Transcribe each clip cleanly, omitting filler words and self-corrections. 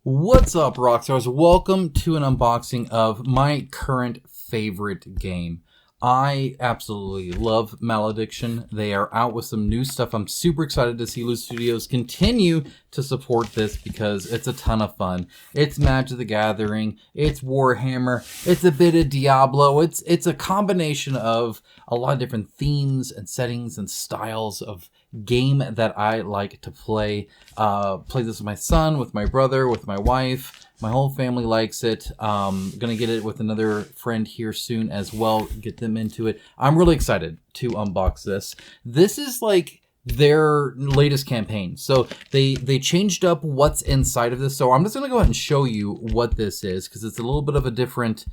What's up, Rockstars? Welcome to an unboxing of my current favorite game. I absolutely love Malediction. They are out with some new stuff. I'm super excited to see Loose Studios continue to support this because it's a ton of fun. It's Magic the Gathering, it's Warhammer, it's a bit of Diablo. It's a combination of a lot of different themes and settings and styles of game that I like to play. Play this with my son, with my brother, with my wife. My whole family likes it. Gonna get it with another friend here soon as well. Get them into it. I'm really excited to unbox this. This is like their latest campaign. So they changed up what's inside of this. So I'm just gonna go ahead and show you what this is because it's a little bit of a different.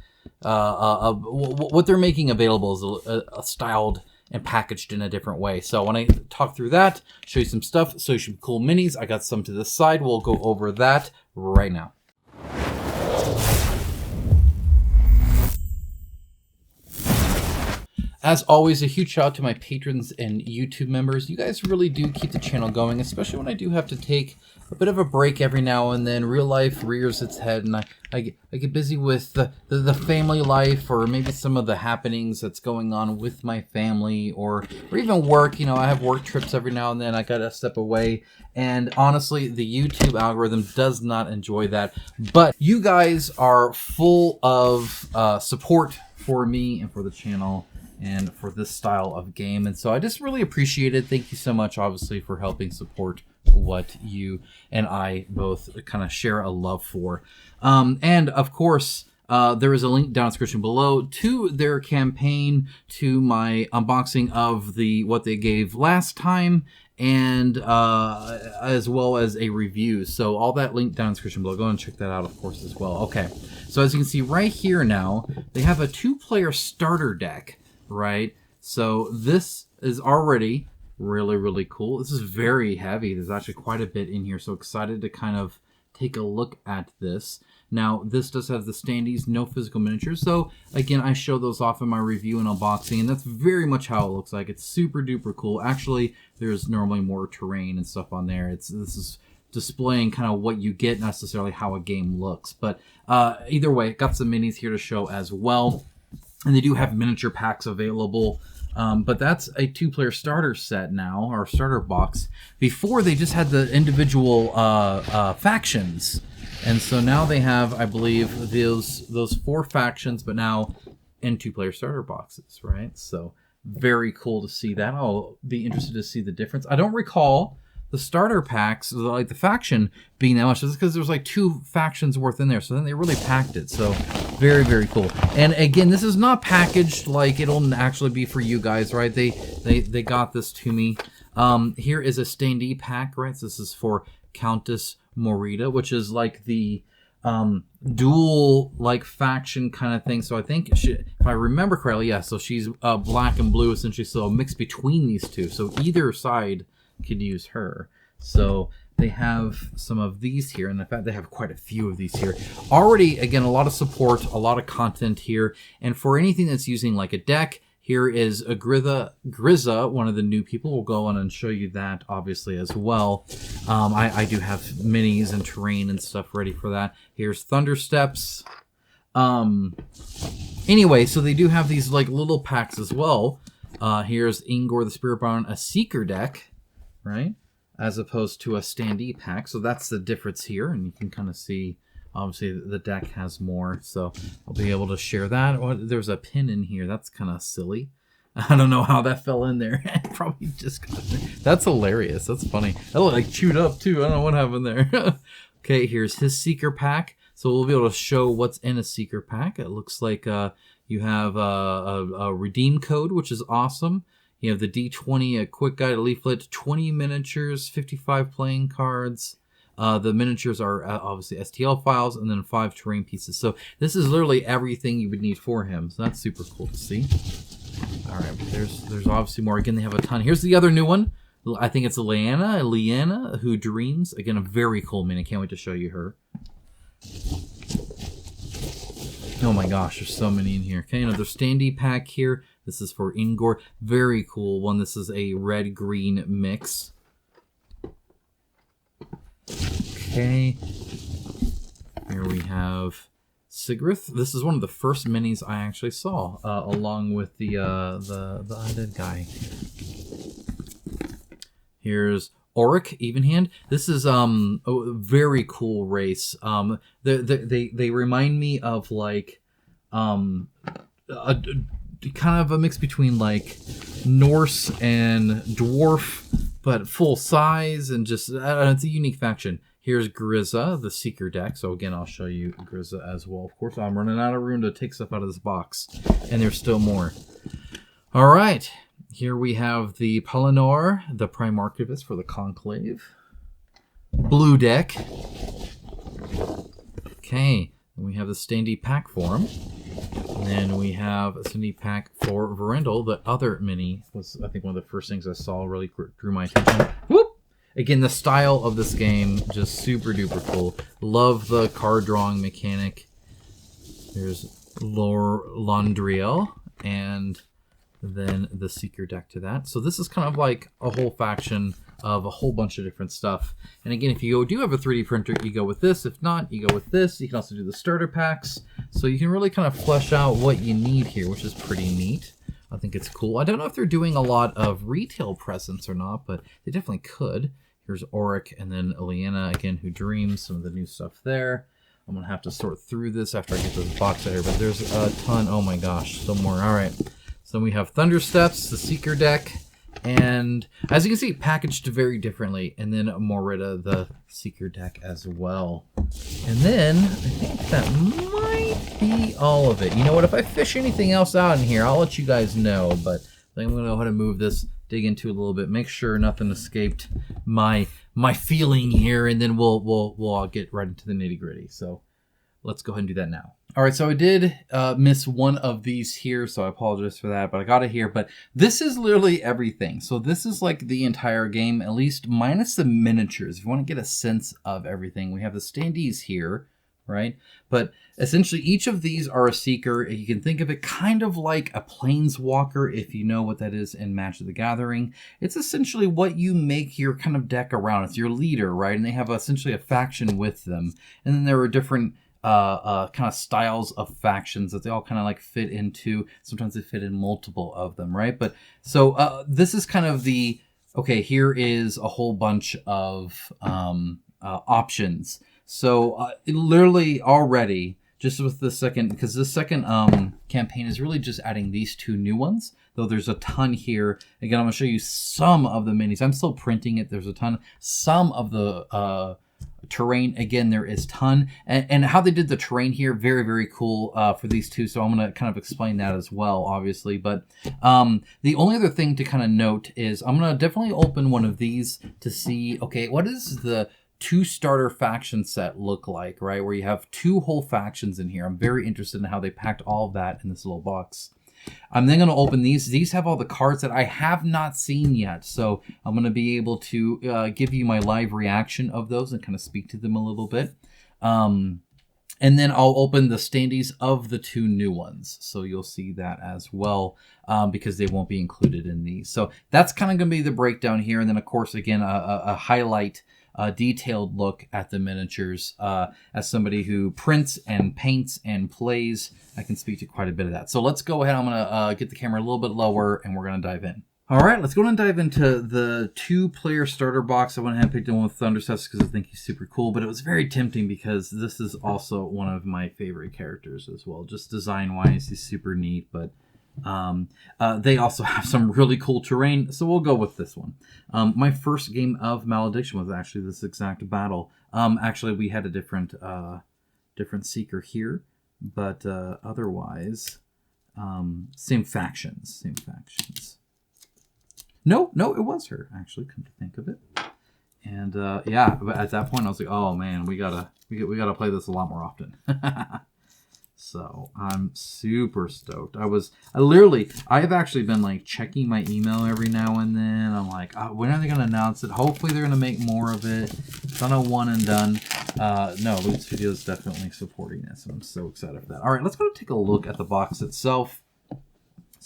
What they're making available is a styled and packaged in a different way. So when I talk through that, show you some stuff, show you some cool minis. I got some to the side. We'll go over that right now. As always, a huge shout out to my patrons and YouTube members. You guys really do keep the channel going, especially when I do have to take a bit of a break every now and then. Real life rears its head, and I get busy with the family life, or maybe some of the happenings that's going on with my family, or even work. You know, I have work trips every now and then. I gotta step away, and honestly, the YouTube algorithm does not enjoy that. But you guys are full of support for me and for the channel and for this style of game, and so I just really appreciate it. Thank you so much, obviously, for helping support what you and I both kind of share a love for. And of course, there is a link down in the description below to their campaign, to my unboxing of what they gave last time, and as well as a review. So all that link down in the description below. Go and check that out, of course, as well. Okay, so as you can see right here now, they have a 2-player starter deck. Right, so this is already really cool. This is very heavy. There's actually quite a bit in here, so excited to kind of take a look at this. Now, this does have the standees, no physical miniatures, so again, I show those off in my review and unboxing, and that's very much how it looks like. It's super duper cool. Actually, there's normally more terrain and stuff on there. This is displaying kind of what you get, not necessarily how a game looks, but either way, got some minis here to show as well. And they do have miniature packs available, but that's a 2-player starter set now, or starter box. Before, they just had the individual factions, and so now they have, I believe, those 4 factions, but now in 2-player starter boxes, right? So very cool to see that. I'll be interested to see the difference. I don't recall the starter packs, like the faction, being that much. Just because there's like 2 factions worth in there, so then they really packed it. So very cool. And again, this is not packaged like it'll actually be for you guys, right? They got this to me. Here is a standee pack, right? So this is for Countess Morita, which is like the dual like faction kind of thing. So I think if I remember correctly, yeah. So she's black and blue essentially, so a mix between these two. So either side could use her. So they have some of these here, and in fact they have quite a few of these here already. Again, a lot of support, a lot of content here, and for anything that's using like a deck, here is a Grizza, one of the new people. We'll go on and show you that obviously as well. I do have minis and terrain and stuff ready for that. Here's Thundersteps. Anyway, so they do have these like little packs as well. Here's Ingor the Spiritbound, a Seeker deck, right, as opposed to a standee pack. So that's the difference here, and you can kind of see, obviously, the deck has more, so I'll be able to share that. Oh, there's a pin in here. That's kind of silly. I don't know how that fell in there. Probably just got there. That's hilarious. That's funny. That looked like chewed up, too. I don't know what happened there. Okay, here's his Seeker pack. So we'll be able to show what's in a Seeker pack. It looks like you have a redeem code, which is awesome. You have the D20, a quick guide, a leaflet, 20 miniatures, 55 playing cards. The miniatures are obviously STL files, and then 5 terrain pieces. So this is literally everything you would need for him. So that's super cool to see. All right, there's obviously more. Again, they have a ton. Here's the other new one. I think it's Leanna Who Dreams. Again, a very cool mini. Can't wait to show you her. Oh my gosh, there's so many in here. Okay, another standee pack here. This is for Ingor. Very cool one. This is a red-green mix. Okay. Here we have Sigrith. This is one of the first minis I actually saw, along with the undead guy. Here's Auric Evenhand. This is a very cool race. They remind me of like a kind of a mix between like Norse and dwarf, but full size, and just it's a unique faction. Here's Grizza, the Seeker deck. So again, I'll show you Grizza as well. Of course, I'm running out of room to take stuff out of this box, and there's still more. All right, here we have the Pelennor, the Prime Archivist for the Conclave. Blue deck. Okay, and we have the Standie pack for him. And then we have a Standie pack for Verendel. The other mini was, I think, one of the first things I saw, really drew my attention. Whoop! Again, the style of this game, just super duper cool. Love the card drawing mechanic. There's Londriel, and then the Seeker deck to that. So this is kind of like a whole faction of a whole bunch of different stuff. And again, if you do have a 3D printer, you go with this. If not, you go with this. You can also do the starter packs. So you can really kind of flesh out what you need here, which is pretty neat. I think it's cool. I don't know if they're doing a lot of retail presence or not, but they definitely could. Here's Auric, and then Ileana, again, who dreams, some of the new stuff there. I'm going to have to sort through this after I get this box out here, but there's a ton. Oh my gosh, some more. All right. So we have Thundersteps, the Seeker deck, and as you can see, packaged very differently. And then Morita, the Seeker deck as well. And then I think that might be all of it. You know what? If I fish anything else out in here, I'll let you guys know. But I think I'm going to go ahead and move this, dig into it a little bit, make sure nothing escaped my feeling here, and then we'll get right into the nitty gritty. So let's go ahead and do that now. All right, so I did miss one of these here, so I apologize for that, but I got it here. But this is literally everything. So this is like the entire game, at least minus the miniatures. If you want to get a sense of everything, we have the standees here, right? But essentially each of these are a Seeker. You can think of it kind of like a Planeswalker, if you know what that is in Magic the Gathering. It's essentially what you make your kind of deck around. It's your leader, right? And they have essentially a faction with them. And then there are different kind of styles of factions that they all kind of like fit into. Sometimes they fit in multiple of them, right? But so this is kind of the, okay, here is a whole bunch of options. So literally already, just with the second, because the second campaign is really just adding these two new ones, though there's a ton here. Again, I'm going to show you some of the minis. I'm still printing it. There's a ton. Some of the terrain, again, there is ton. And how they did the terrain here, very, very cool for these two. So I'm going to kind of explain that as well, obviously. But the only other thing to kind of note is I'm going to definitely open one of these to see, okay, what is the two starter faction set look like, right? Where you have two whole factions in here. I'm very interested in how they packed all of that in this little box. I'm then going to open these. These have all the cards that I have not seen yet. So I'm going to be able to give you my live reaction of those and kind of speak to them a little bit. And then I'll open the standees of the two new ones. So you'll see that as well because they won't be included in these. So that's kind of going to be the breakdown here. And then, of course, again, a highlight, a detailed look at the miniatures. As somebody who prints and paints and plays, I can speak to quite a bit of that. So let's go ahead. I'm going to get the camera a little bit lower, and we're going to dive in. All right, let's go ahead and dive into the two-player starter box. I went ahead and picked one with Thundersteps because I think he's super cool, but it was very tempting because this is also one of my favorite characters as well. Just design-wise, he's super neat, but they also have some really cool terrain, so we'll go with this one. My first game of Malediction was actually this exact battle. Actually, we had a different Seeker here, but otherwise, same factions. No, it was her, actually, come to think of it. And yeah, but at that point, I was like, oh man, we gotta play this a lot more often. So I'm super stoked. I've actually been like checking my email every now and then. I'm like, oh, when are they going to announce it? Hopefully they're going to make more of it. It's not a one and done. No, Loot Studio is definitely supporting this, and I'm so excited for that. All right, let's go take a look at the box itself.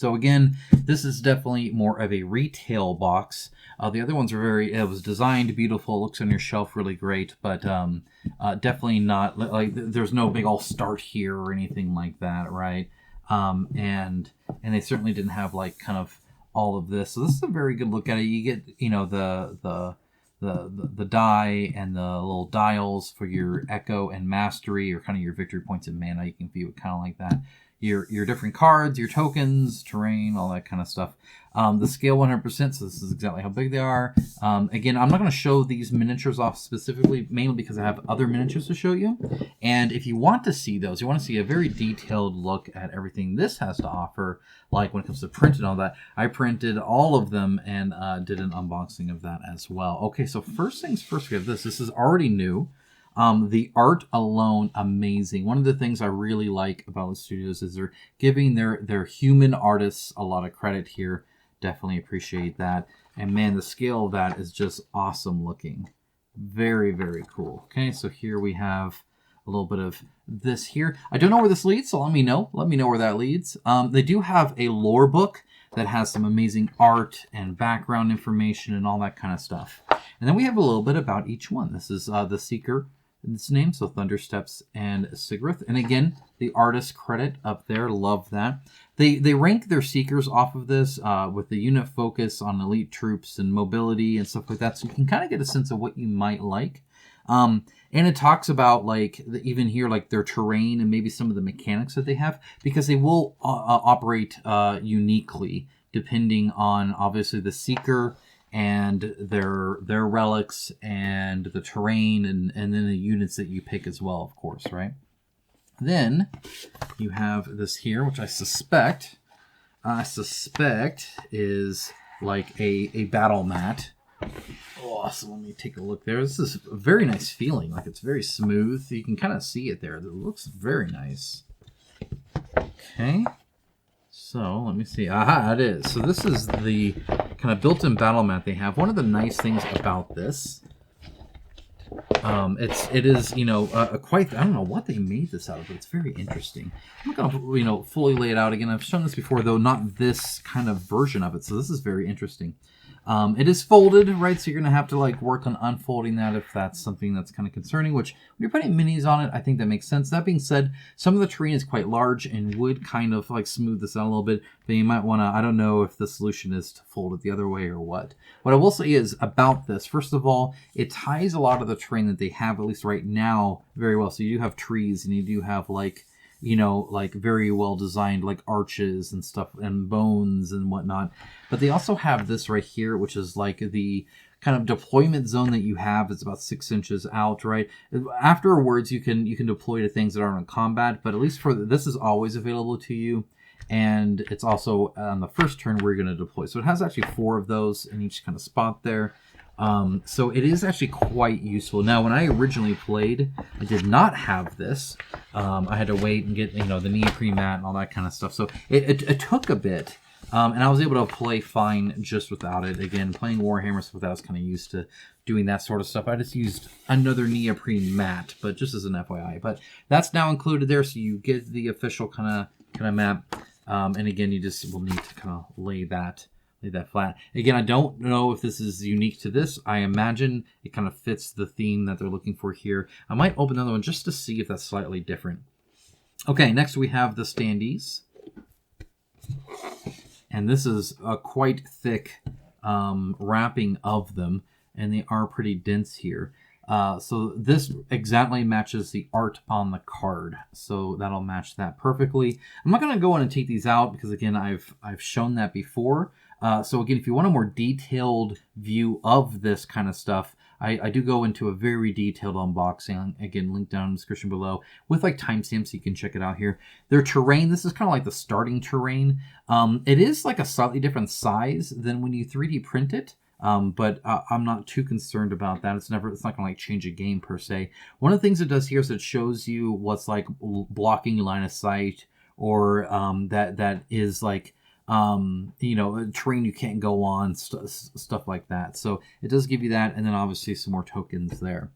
So again, this is definitely more of a retail box. The other ones are it was designed beautiful, looks on your shelf really great, but definitely not, like, there's no big all start here or anything like that, right? And they certainly didn't have, like, kind of all of this. So this is a very good look at it. You get, you know, the die and the little dials for your echo and mastery, or kind of your victory points and mana. You can view it kind of like that. Your different cards, your tokens, terrain, all that kind of stuff. The scale 100%, so this is exactly how big they are. Again, I'm not going to show these miniatures off specifically, mainly because I have other miniatures to show you. And if you want to see those, you want to see a very detailed look at everything this has to offer, like when it comes to print and all that, I printed all of them and did an unboxing of that as well. Okay, so first things first, we have this. This is already new. The art alone, amazing. One of the things I really like about the studios is they're giving their human artists a lot of credit here. Definitely appreciate that. And man, the scale of that is just awesome looking. Very, very cool. Okay, so here we have a little bit of this here. I don't know where this leads, so let me know. Let me know where that leads. They do have a lore book that has some amazing art and background information and all that kind of stuff. And then we have a little bit about each one. This is the Seeker, its name, so Thundersteps and Sigrith. And again, the artist credit up there, love that. They rank their Seekers off of this with the unit focus on elite troops and mobility and stuff like that, so you can kind of get a sense of what you might like. And it talks about, like, even here, like, their terrain and maybe some of the mechanics that they have, because they will operate uniquely depending on, obviously, the Seeker and their relics and the terrain and then the units that you pick as well, of course, right? Then you have this here, which I suspect is like a battle mat. Oh, so let me take a look there. This is a very nice feeling. Like, it's very smooth. You can kind of see it there. It looks very nice. Okay. So let me see. Aha, it is. So this is the kind of built-in battle mat they have. One of the nice things about this, it is, you know, quite, I don't know what they made this out of, but it's very interesting. I'm not going to, you know, fully lay it out again. I've shown this before, though not this kind of version of it. So this is very interesting. It is folded, right? So you're going to have to, like, work on unfolding that if that's something that's kind of concerning, which when you're putting minis on it, I think that makes sense. That being said, some of the terrain is quite large and would kind of, like, smooth this out a little bit, but you might want to, I don't know if the solution is to fold it the other way or what. What I will say is about this, first of all, it ties a lot of the terrain that they have, at least right now, very well. So you do have trees and you do have, like, you know, like, very well designed, like, arches and stuff and bones and whatnot. But they also have this right here, which is like the kind of deployment zone that you have. It's about 6 inches out, right? Afterwards, you can deploy to things that aren't in combat, but at least for this is always available to you. And it's also on the first turn where you're going to deploy. So it has actually 4 of those in each kind of spot there. So it is actually quite useful. Now, when I originally played, I did not have this. I had to wait and get, you know, the neoprene mat and all that kind of stuff. So it took a bit. And I was able to play fine just without it. Again, playing Warhammer stuff, I was kind of used to doing that sort of stuff. I just used another neoprene mat, but just as an FYI. But that's now included there, so you get the official kind of map. And again, you just will need to kind of lay that flat. Again, I don't know if this is unique to this. I imagine it kind of fits the theme that they're looking for here. I might open another one just to see if that's slightly different. Okay, next we have the standees. And this is a quite thick wrapping of them, and they are pretty dense here. So this exactly matches the art on the card, so that'll match that perfectly. I'm not going to go in and take these out because, again, I've shown that before. So again, if you want a more detailed view of this kind of stuff, I do go into a very detailed unboxing. Again, link down in the description below with, like, timestamps so you can check it out here. Their terrain, this is kind of like the starting terrain. It is like a slightly different size than when you 3D print it. But I'm not too concerned about that. It's not going to, like, change a game per se. One of the things it does here is it shows you what's, like, blocking your line of sight, or that is, like, you know, a terrain you can't go on, stuff like that. So it does give you that, and then obviously some more tokens there.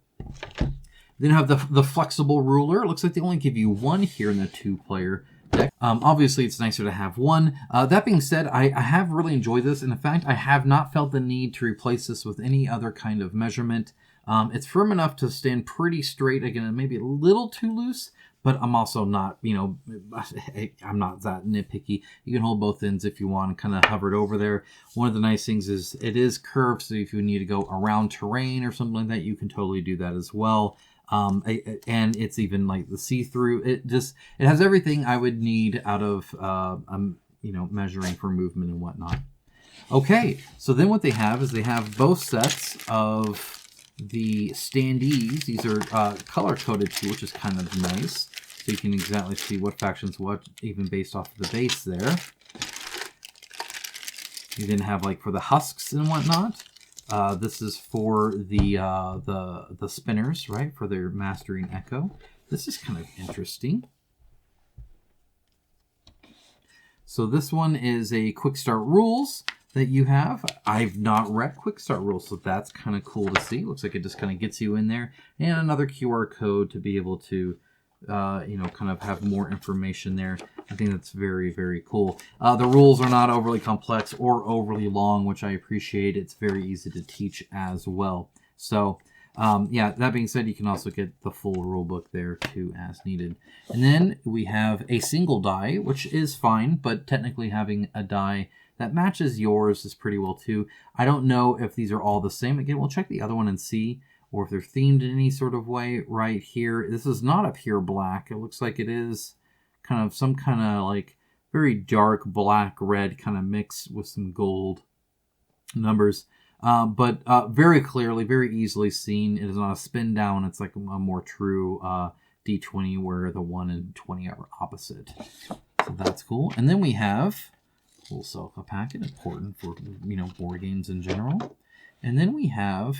Then you have the flexible ruler. It looks like they only give you one here in the 2-player. deck. Obviously, it's nicer to have one. That being said, I have really enjoyed this. And in fact, I have not felt the need to replace this with any other kind of measurement. It's firm enough to stand pretty straight. Again, maybe a little too loose, but I'm also not, you know, I'm not that nitpicky. You can hold both ends if you want and kind of hover it over there. One of the nice things is it is curved, so if you need to go around terrain or something like that, you can totally do that as well. And it's even like the see-through. It has everything I would need out of, you know, measuring for movement and whatnot. Okay, so then what they have is they have both sets of the standees. These are color-coded too, which is kind of nice. So you can exactly see what factions what, even based off of the base there. You then have like for the husks and whatnot. This is for the spinners, right? For their mastering echo. This is kind of interesting. So this one is a quick start rules that you have. I've not read quick start rules, so that's kind of cool to see. Looks like it just kind of gets you in there. And another QR code to be able to, you know, kind of have more information there. I think that's very, very cool. The rules are not overly complex or overly long, which I appreciate. It's very easy to teach as well. So, yeah, that being said, you can also get the full rule book there too as needed. And then we have a single die, which is fine, but technically having a die that matches yours is pretty well too. I don't know if these are all the same. Again, we'll check the other one and see, or if they're themed in any sort of way right here. This is not a pure black. It looks like it is kind of some kind of like very dark black red kind of mix with some gold numbers. But very clearly, very easily seen. It is not a spin down. It's like a more true D20 where the 1 and 20 are opposite. So that's cool. And then we have full Selka packet, important for, you know, board games in general. And then we have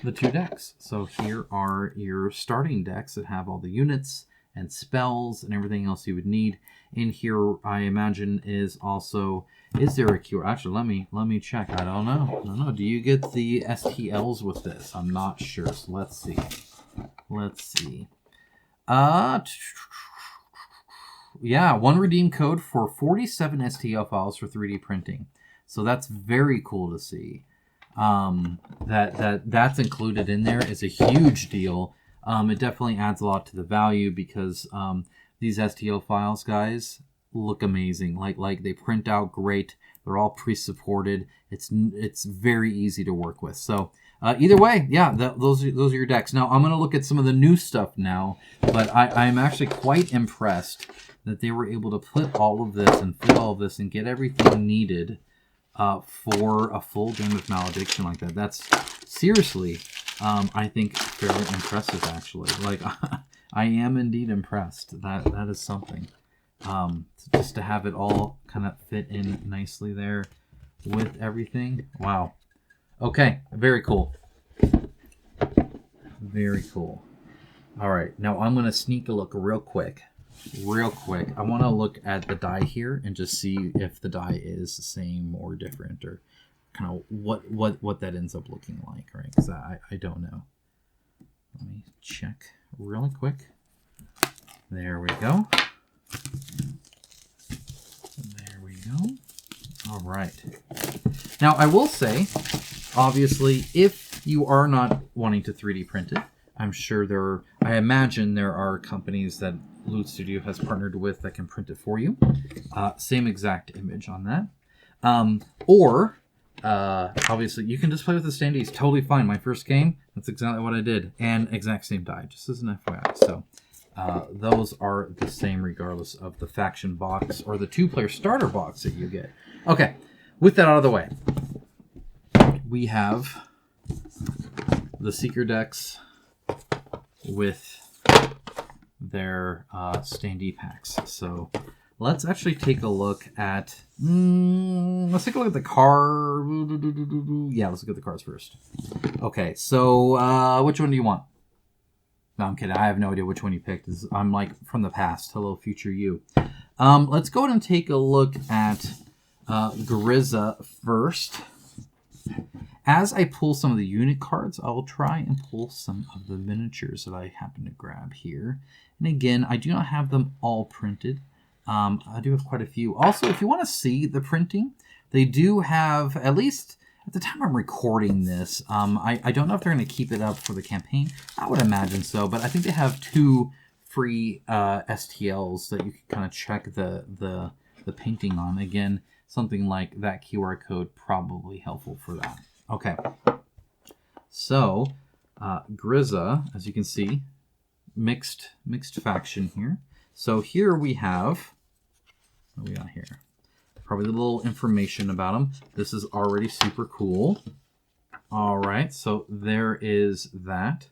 the 2 decks. So here are your starting decks that have all the units and spells and everything else you would need. In here, I imagine, is also, is there a QR? Actually, let me check. I don't know. I don't know. Do you get the STLs with this? I'm not sure. So let's see. Let's see. Yeah, 1 redeem code for 47 STL files for 3D printing. So that's very cool to see. That's included in there is a huge deal. It definitely adds a lot to the value because these STL files, guys, look amazing. Like they print out great. They're all pre-supported. It's very easy to work with. So either way, yeah, those are your decks. Now I'm gonna look at some of the new stuff now, but I'm actually quite impressed that they were able to put all of this and fit all of this and get everything needed for a full game of Malediction like that. That's seriously, I think, fairly impressive, actually. Like, I am indeed impressed. That is something. Just to have it all kind of fit in nicely there with everything. Wow. Okay, very cool. Very cool. All right, now I'm going to sneak a look real quick. I want to look at the die here and just see if the die is the same or different, or kind of what that ends up looking like, right? Because I don't know. Let me check really quick. There we go. There we go. All right. Now I will say, obviously, if you are not wanting to 3D print it, I'm sure I imagine there are companies that Loot Studio has partnered with that can print it for you. Same exact image on that. Or, obviously, you can just play with the standees. Totally fine. My first game, that's exactly what I did. And exact same die, just as an FYI. So, those are the same regardless of the faction box or the 2-player starter box that you get. Okay, with that out of the way, we have the Seeker decks with their standee packs. So let's actually take a look at let's take a look at the card. Yeah, let's look at the cards first. Okay, so which one do you want? No, I'm kidding. I have no idea which one you picked. I'm like from the past. Hello, future you. Let's go ahead and take a look at Grizza first. As I pull some of the unit cards, I will try and pull some of the miniatures that I happen to grab here. And again, I do not have them all printed. I do have quite a few. Also, if you want to see the printing, they do have, at least at the time I'm recording this, I don't know if they're going to keep it up for the campaign. I would imagine so, but I think they have 2 free STLs that you can kind of check the painting on. Again, something like that QR code probably helpful for that. Okay, so Grizza, as you can see, mixed faction here. So here we have, what do we got here? Probably a little information about them. This is already super cool. All right, so there is that.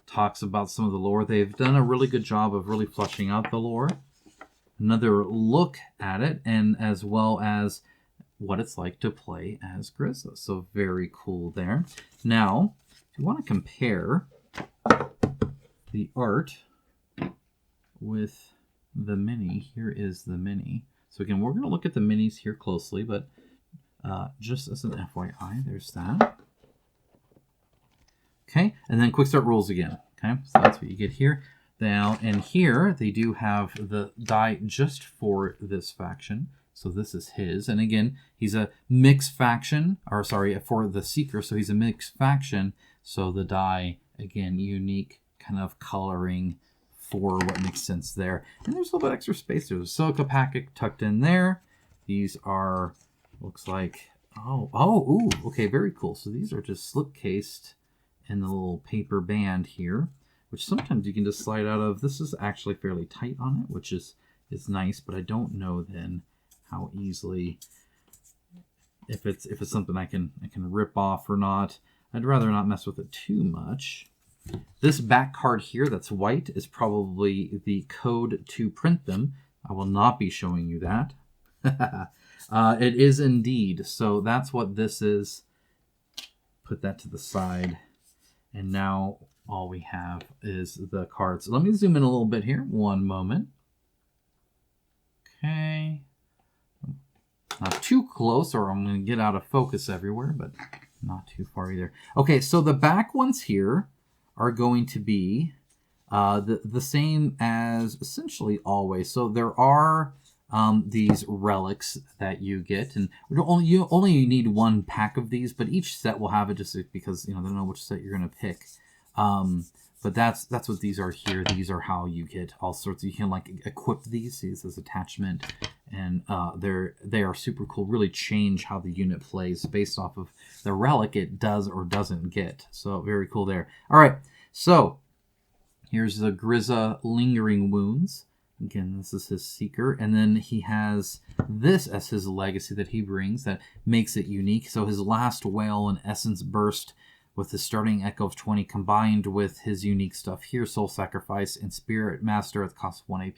Talks about some of the lore. They've done a really good job of really fleshing out the lore. Another look at it, and as well as what it's like to play as Grizza. So very cool there. Now, if you want to compare the art with the mini, here is the mini. So again, we're going to look at the minis here closely, but just as an FYI, there's that. Okay, and then quick start rules again. Okay, so that's what you get here. Now, and here they do have the die just for this faction. So this is his, and again, he's a mixed faction, or sorry, for the Seeker. So he's a mixed faction. So the die, again, unique kind of coloring for what makes sense there. And there's a little bit extra space. There's a silica packet tucked in there. These are, looks like, ooh, okay, very cool. So these are just slip cased in the little paper band here, which sometimes you can just slide out of. This is actually fairly tight on it, which is nice, but I don't know then how easily, if it's something I can rip off or not. I'd rather not mess with it too much. This back card here that's white is probably the code to print them. I will not be showing you that. It is indeed. So that's what this is. Put that to the side. And now all we have is the cards. Let me zoom in a little bit here. One moment. Okay. Not too close or I'm going to get out of focus everywhere, but not too far either. Okay, so the back ones here are going to be the same as essentially always. So there are these relics that you get, and you only need 1 pack of these, but each set will have it just because they don't know which set you're going to pick. But that's what these are here. These are how you get all sorts. You can like equip these. See, this is attachment, and they are super cool. Really change how the unit plays based off of the relic it does or doesn't get. So very cool there. All right, so here's the Grizza Lingering Wounds. Again, this is his Seeker, and then he has this as his legacy that he brings that makes it unique. So his last wail and essence burst with his starting echo of 20 combined with his unique stuff here, Soul Sacrifice and Spirit Master at the cost of 1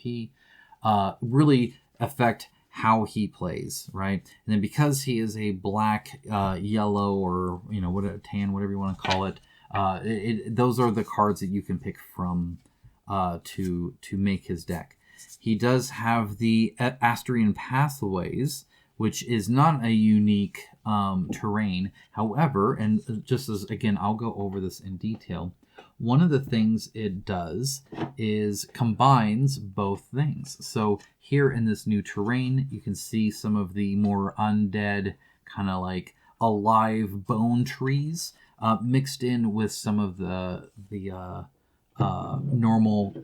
AP, really affect how he plays, right? And then because he is a black, yellow, or tan, whatever you want to call it, those are the cards that you can pick from to make his deck. He does have the Astrian Pathways, which is not a unique terrain. However, and just as, again, I'll go over this in detail, one of the things it does is combines both things. So here in this new terrain, you can see some of the more undead, kind of like alive bone trees mixed in with some of the normal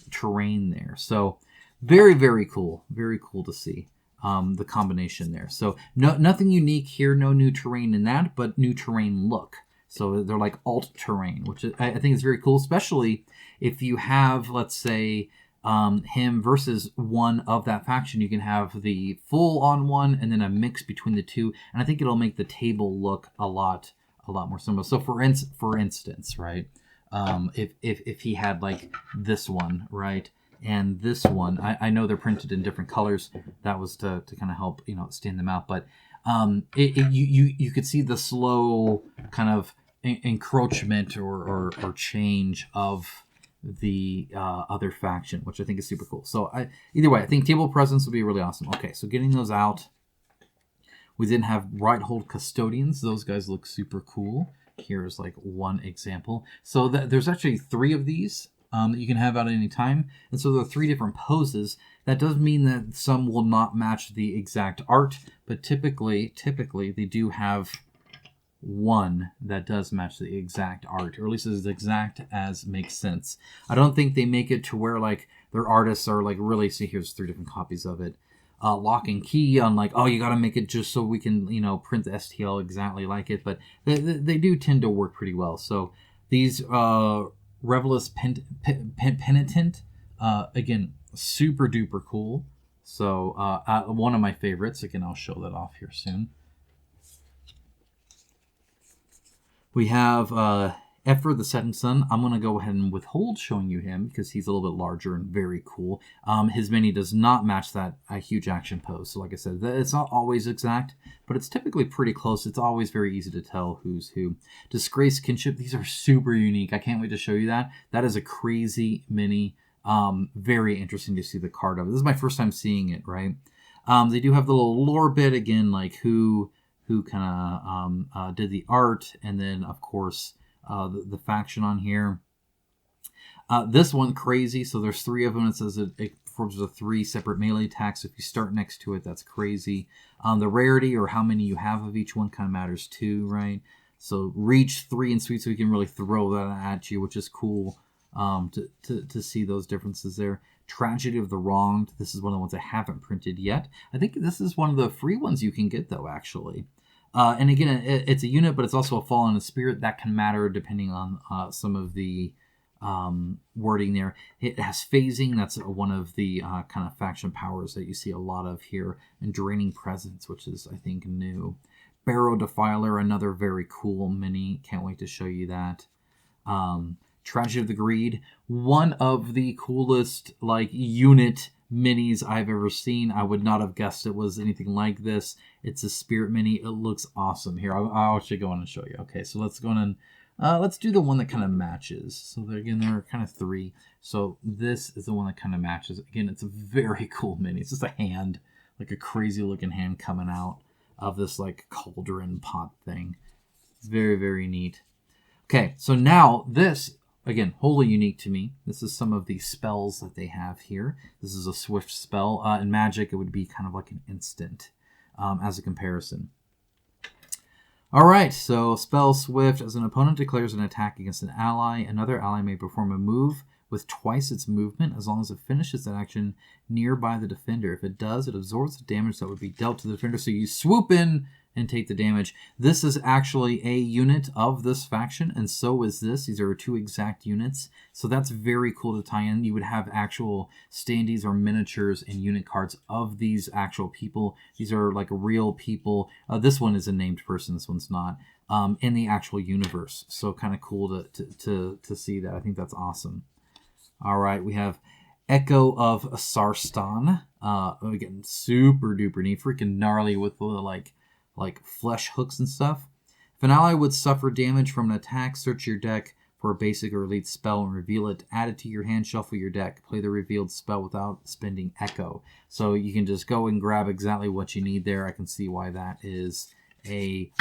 terrain there. So very, very cool. Very cool to see the combination there. So nothing unique here, no new terrain in that, but new terrain look. So they're like alt terrain, which I think is very cool, especially if you have, let's say, him versus one of that faction. You can have the full on one and then a mix between the two, and I think it'll make the table look a lot more similar. So for instance, right, if he had like this one, right, and this one, I know they're printed in different colors. That was to kind of help stand them out, but you could see the slow kind of encroachment or change of the other faction, which I think is super cool. So either way, I think table presence would be really awesome. Okay, so getting those out. We then have Right Hold Custodians. Those guys look super cool. Here's like one example. So there's actually 3 of these. that you can have out at any time. And so there are 3 different poses. That does mean that some will not match the exact art, but typically they do have one that does match the exact art, or at least as exact as makes sense. I don't think they make it to where like their artists are like really, see here's 3 different copies of it. Lock and key on like, oh, you got to make it just so we can, print the STL exactly like it. But they do tend to work pretty well. So these Revelous Penitent, again, super duper cool. So one of my favorites. Again, I'll show that off here soon. We have Ephra the Setting Sun. I'm going to go ahead and withhold showing you him because he's a little bit larger and very cool. His mini does not match that huge action pose. So like I said, it's not always exact, but it's typically pretty close. It's always very easy to tell who's who. Disgrace Kinship. These are super unique. I can't wait to show you that. That is a crazy mini. Very interesting to see the card of it. This is my first time seeing it, right? They do have the little lore bit, again, like who kind of did the art, and then of course the faction on here. This one crazy, so there's 3 of them. It says it performs with 3 separate melee attacks. If you start next to it, that's crazy. The rarity, or how many you have of each one, kind of matters too, right? So reach 3 and sweet, so you can really throw that at you, which is cool to see those differences there. Tragedy of the Wronged. This is one of the ones I haven't printed yet. I think this is one of the free ones you can get, though, actually. And again, it's a unit, but it's also a fallen spirit. That can matter depending on some of the wording there. It has phasing. That's one of the kind of faction powers that you see a lot of here. And Draining Presence, which is, I think, new. Barrow Defiler, another very cool mini. Can't wait to show you that. Tragedy of the Greed, one of the coolest like unit minis I've ever seen. I would not have guessed it was anything like this. It's a spirit mini. It looks awesome. Here, I'll actually go on and show you. Okay, so let's go on and let's do the one that kind of matches. So there are kind of 3. So this is the one that kind of matches. Again, it's a very cool mini. It's just a hand, like a crazy looking hand coming out of this like cauldron pot thing. Very, very neat. Okay, so now this, again, wholly unique to me. This is some of the spells that they have here. This is a swift spell. In Magic, it would be kind of like an instant as a comparison. All right, so spell swift. As an opponent declares an attack against an ally, another ally may perform a move with twice its movement as long as it finishes that action nearby the defender. If it does, it absorbs the damage that would be dealt to the defender. So you swoop in and take the damage. This is actually a unit of this faction, and so is this. These are 2 exact units, so that's very cool to tie in. You would have actual standees or miniatures and unit cards of these actual people. These are like real people. This one is a named person, this one's not, in the actual universe. So kind of cool to see that. I think that's awesome. All right, we have Echo of Sarstan. Again, super duper neat, freaking gnarly with the like flesh hooks and stuff. If an ally would suffer damage from an attack, search your deck for a basic or elite spell and reveal it. Add it to your hand, shuffle your deck. Play the revealed spell without spending Echo. So you can just go and grab exactly what you need there. I can see why that is a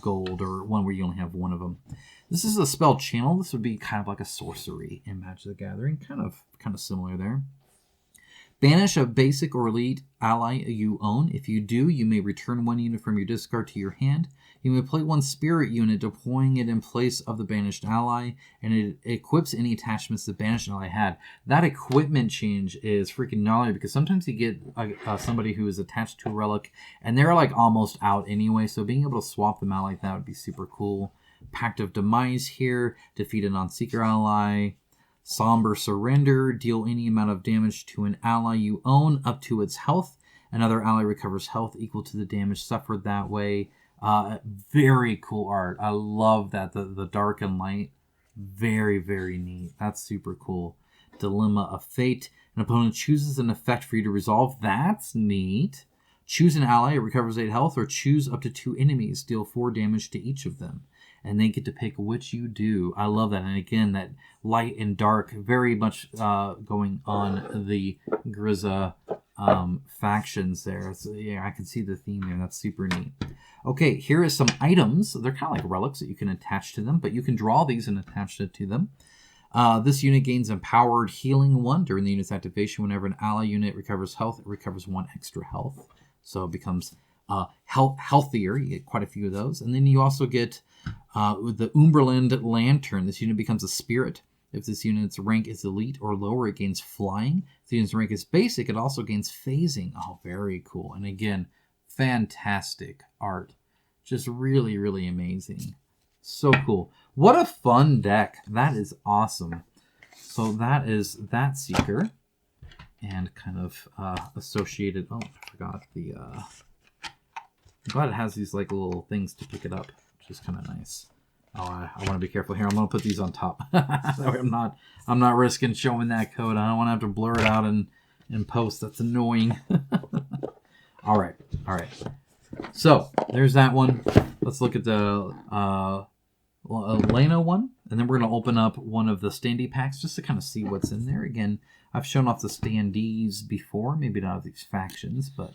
gold, or one where you only have one of them. This is a spell channel. This would be kind of like a sorcery in Magic the Gathering. Kind of similar there. Banish a basic or elite ally you own. If you do, you may return 1 unit from your discard to your hand. You may play 1 spirit unit, deploying it in place of the banished ally, and it equips any attachments the banished ally had. That equipment change is freaking gnarly, because sometimes you get somebody who is attached to a relic, and they're like almost out anyway, so being able to swap them out like that would be super cool. Pact of Demise here, defeat a non-seeker ally. Somber Surrender, deal any amount of damage to an ally you own up to its health. Another ally recovers health equal to the damage suffered that way. Very cool art. I love that. The dark and light. Very, very neat. That's super cool. Dilemma of Fate. An opponent chooses an effect for you to resolve. That's neat. Choose an ally, it recovers 8 health, or choose up to 2 enemies, deal 4 damage to each of them. And they get to pick which you do. I love that. And again, that light and dark, very much going on the Grizza factions there. So yeah, I can see the theme there. That's super neat. Okay, here is some items. They're kind of like relics that you can attach to them, but you can draw these and attach it to them. This unit gains Empowered Healing 1 during the unit's activation. Whenever an ally unit recovers health, it recovers 1 extra health. So it becomes healthier. You get quite a few of those. And then you also get with the Umberland Lantern. This unit becomes a spirit. If this unit's rank is elite or lower, it gains flying. If the unit's rank is basic, it also gains phasing. Oh, very cool. And again, fantastic art. Just really, really amazing. So cool. What a fun deck. That is awesome. So that is that Seeker. And kind of associated... Oh, I forgot the... I'm glad it has these like little things to pick it up, which is kind of nice. Oh, I want to be careful here. I'm going to put these on top. That way I'm not risking showing that code. I don't want to have to blur it out in post. That's annoying. All right. So there's that one. Let's look at the Elena one, and then we're going to open up one of the standee packs just to kind of see what's in there. Again, I've shown off the standees before, maybe not of these factions, but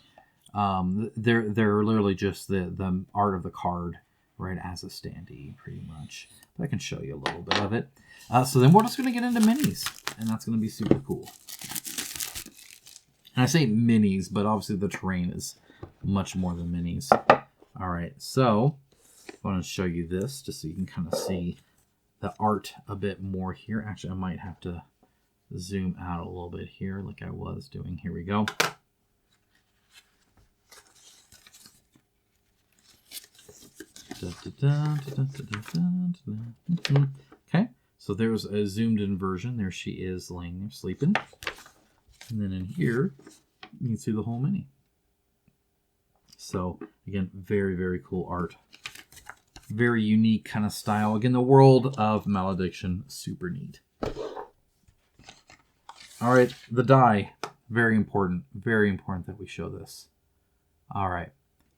they're literally just the art of the card, right, as a standee, pretty much. But I can show you a little bit of it. So then we're just going to get into minis, and that's going to be super cool. And I say minis, but obviously the terrain is much more than minis. All right, so I want to show you this just so you can kind of see the art a bit more here. Actually, I might have to zoom out a little bit here like I was doing. Here we go. Okay, so there's a zoomed in version. There she is laying there sleeping. And then in here, you can see the whole mini. So again, very, very cool art. Very unique kind of style. Again, the world of Malediction, super neat. All right, the die, very important that we show this. All right.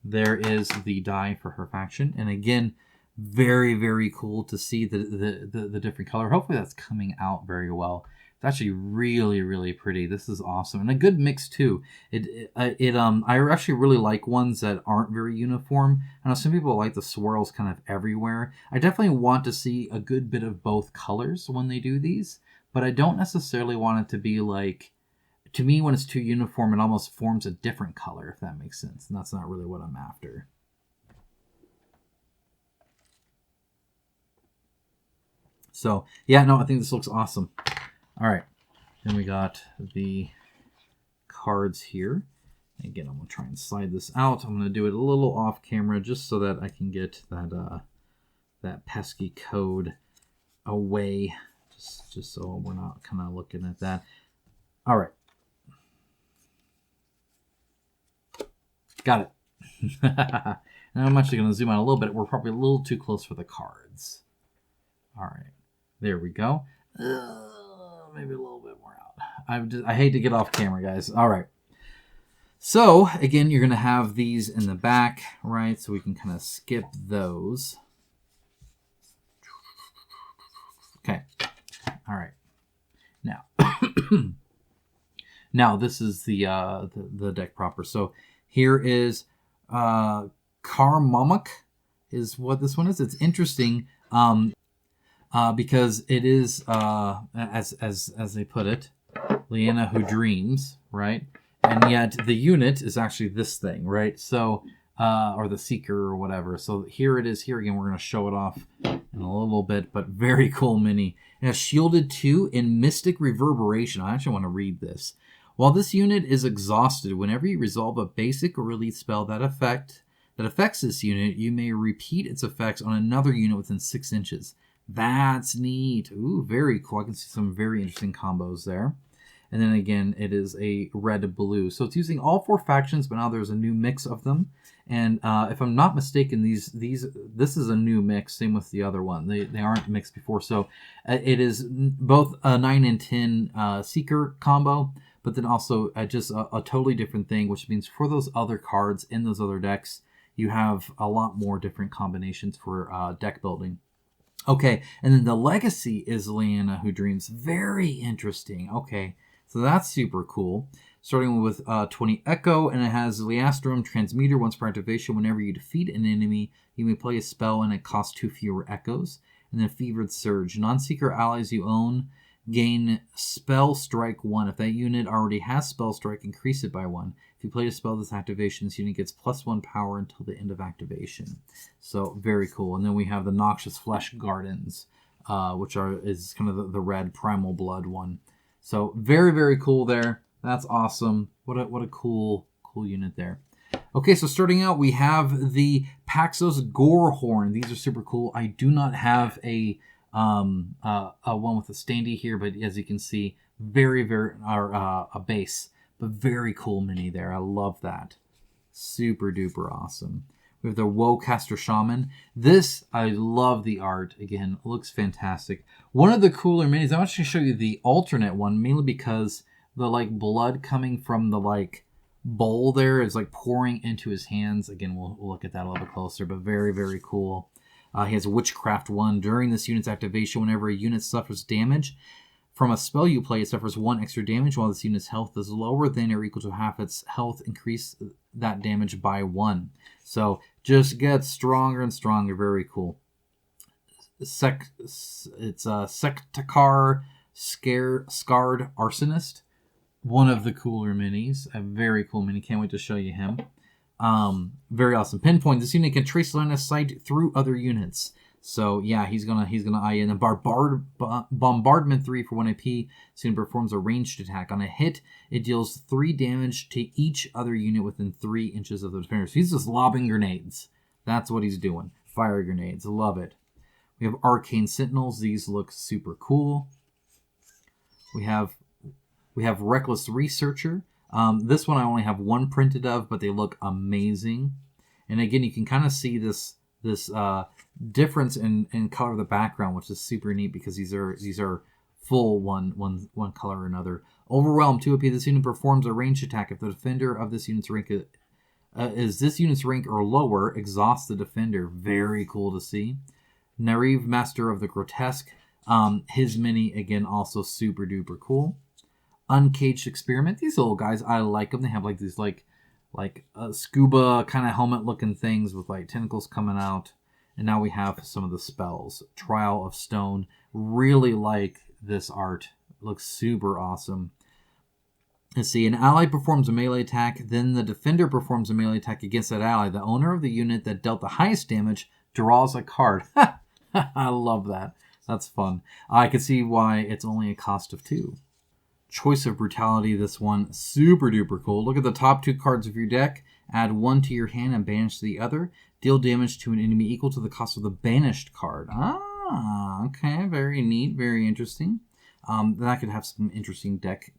There is the die for her faction. And again, very, very cool to see the different color. Hopefully that's coming out very well. It's actually really, really pretty. This is awesome. And a good mix too. I actually really like ones that aren't very uniform. I know some people like the swirls kind of everywhere. I definitely want to see a good bit of both colors when they do these. But I don't necessarily want it to be like... To me, when it's too uniform, it almost forms a different color, if that makes sense. And that's not really what I'm after. So, yeah, no, I think this looks awesome. All right. Then we got the cards here. Again, I'm going to try and slide this out. I'm going to do it a little off camera just so that I can get that pesky code away. Just so we're not kind of looking at that. All right. Got it. Now I'm actually going to zoom out a little bit. We're probably a little too close for the cards. All right. There we go. Maybe a little bit more out. I hate to get off camera, guys. All right. So, again, you're going to have these in the back, right? So we can kind of skip those. Okay. All right. Now, now this is the deck proper. So here is Karmamuk is what this one is. It's interesting because it is as they put it, Leanna who dreams, right? And yet the unit is actually this thing, right? So or the Seeker or whatever. So here it is. Here again, we're going to show it off in a little bit, but very cool mini. It has Shielded 2 in Mystic Reverberation. I actually want to read this. While this unit is exhausted, whenever you resolve a basic or elite spell that affects this unit, you may repeat its effects on another unit within 6 inches. That's neat. Ooh, very cool. I can see some very interesting combos there. And then again, it is a red-blue. So it's using all 4 factions, but now there's a new mix of them. And if I'm not mistaken, this is a new mix. Same with the other one. They aren't mixed before. So it is both a 9 and 10 Seeker combo, but then also just a totally different thing, which means for those other cards in those other decks, you have a lot more different combinations for deck building. Okay, and then the Legacy is Leanna Who Dreams. Very interesting. Okay, so that's super cool. Starting with 20 Echo, and it has Leastrum Transmuter. Once per activation, whenever you defeat an enemy, you may play a spell and it costs 2 fewer Echoes. And then Fevered Surge. Non-seeker allies you own gain Spell Strike 1. If that unit already has Spell Strike, increase it by 1. If you play a spell this activation, this unit gets +1 power until the end of activation. So very cool. And then we have the Noxious Flesh Gardens, which is kind of the red Primal Blood one. So very, very cool there. That's awesome. What a cool unit there. Okay, so starting out, we have the Paxos Gorehorn. These are super cool. I do not have a one with a standee here, but as you can see, very, a base, but very cool mini there. I love that. Super duper awesome. We have the Woecaster Shaman. This, I love the art. Again, looks fantastic. One of the cooler minis, I'm actually going to show you the alternate one, mainly because the blood coming from the bowl there is pouring into his hands. Again, we'll look at that a little bit closer, but very, very cool. He has Witchcraft 1. During this unit's activation, whenever a unit suffers damage from a spell you play, it suffers 1 extra damage. While this unit's health is lower than or equal to half its health, increase that damage by 1. So just gets stronger and stronger. Very cool. It's a Sektakar Scarred Arsonist. One of the cooler minis. A very cool mini. Can't wait to show you him. Very awesome. Pinpoint. This unit can trace line of sight through other units. So yeah, he's gonna eye in. And Bombardment 3 for 1 AP. This unit performs a ranged attack. On a hit, it deals 3 damage to each other unit within 3 inches of the defender. So he's just lobbing grenades. That's what he's doing. Fire grenades. Love it. We have Arcane Sentinels. These look super cool. We have Reckless Researcher. This one I only have 1 printed of, but they look amazing. And again, you can kind of see this difference in color of the background, which is super neat because these are full one color or another. Overwhelm 2 AP. This unit performs a ranged attack. If the defender of this unit's rank is this unit's rank or lower, exhaust the defender. Very cool to see. Nariv, Master of the Grotesque. His mini, again, also super duper cool. Uncaged Experiment. These little guys, I like them. They have these scuba kind of helmet looking things with tentacles coming out. And now we have some of the spells. Trial of Stone. Really like this art. It looks super awesome. Let's see. An ally performs a melee attack. Then the defender performs a melee attack against that ally. The owner of the unit that dealt the highest damage draws a card. I love that. That's fun. I can see why it's only a cost of 2. Choice of Brutality, this one, super duper cool. Look at the top 2 cards of your deck. Add 1 to your hand and banish the other. Deal damage to an enemy equal to the cost of the banished card. Ah, okay. Very neat. Very interesting. That could have some interesting deck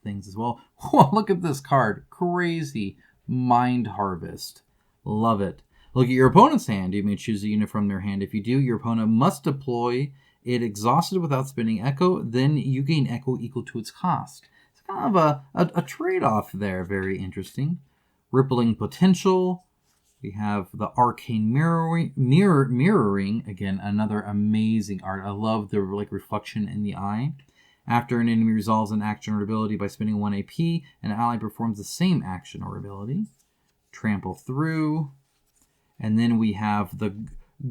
things as well. Whoa, look at this card. Crazy. Mind Harvest. Love it. Look at your opponent's hand. You may choose a unit from their hand. If you do, your opponent must deploy it exhausted without spending Echo. Then you gain Echo equal to its cost. It's kind of a trade-off there. Very interesting. Rippling Potential. We have the Arcane Mirroring. Again, another amazing art. I love the reflection in the eye. After an enemy resolves an action or ability by spending 1 AP, an ally performs the same action or ability. Trample Through. And then we have the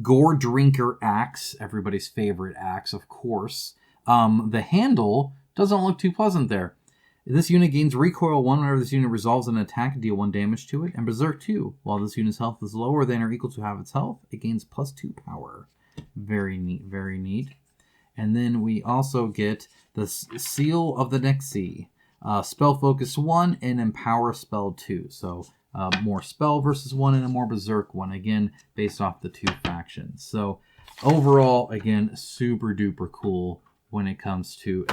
Gore Drinker Axe, everybody's favorite axe, of course. The handle doesn't look too pleasant there. This unit gains Recoil 1 whenever this unit resolves an attack, deal 1 damage to it, and Berserk 2. While this unit's health is lower than or equal to half its health, it gains +2 power. Very neat, very neat. And then we also get the Seal of the Nexi. Spell Focus 1 and Empower Spell 2. So more Spell versus 1 and a more Berserk 1. Again, based off the 2 factions. So overall, again, super duper cool when it comes to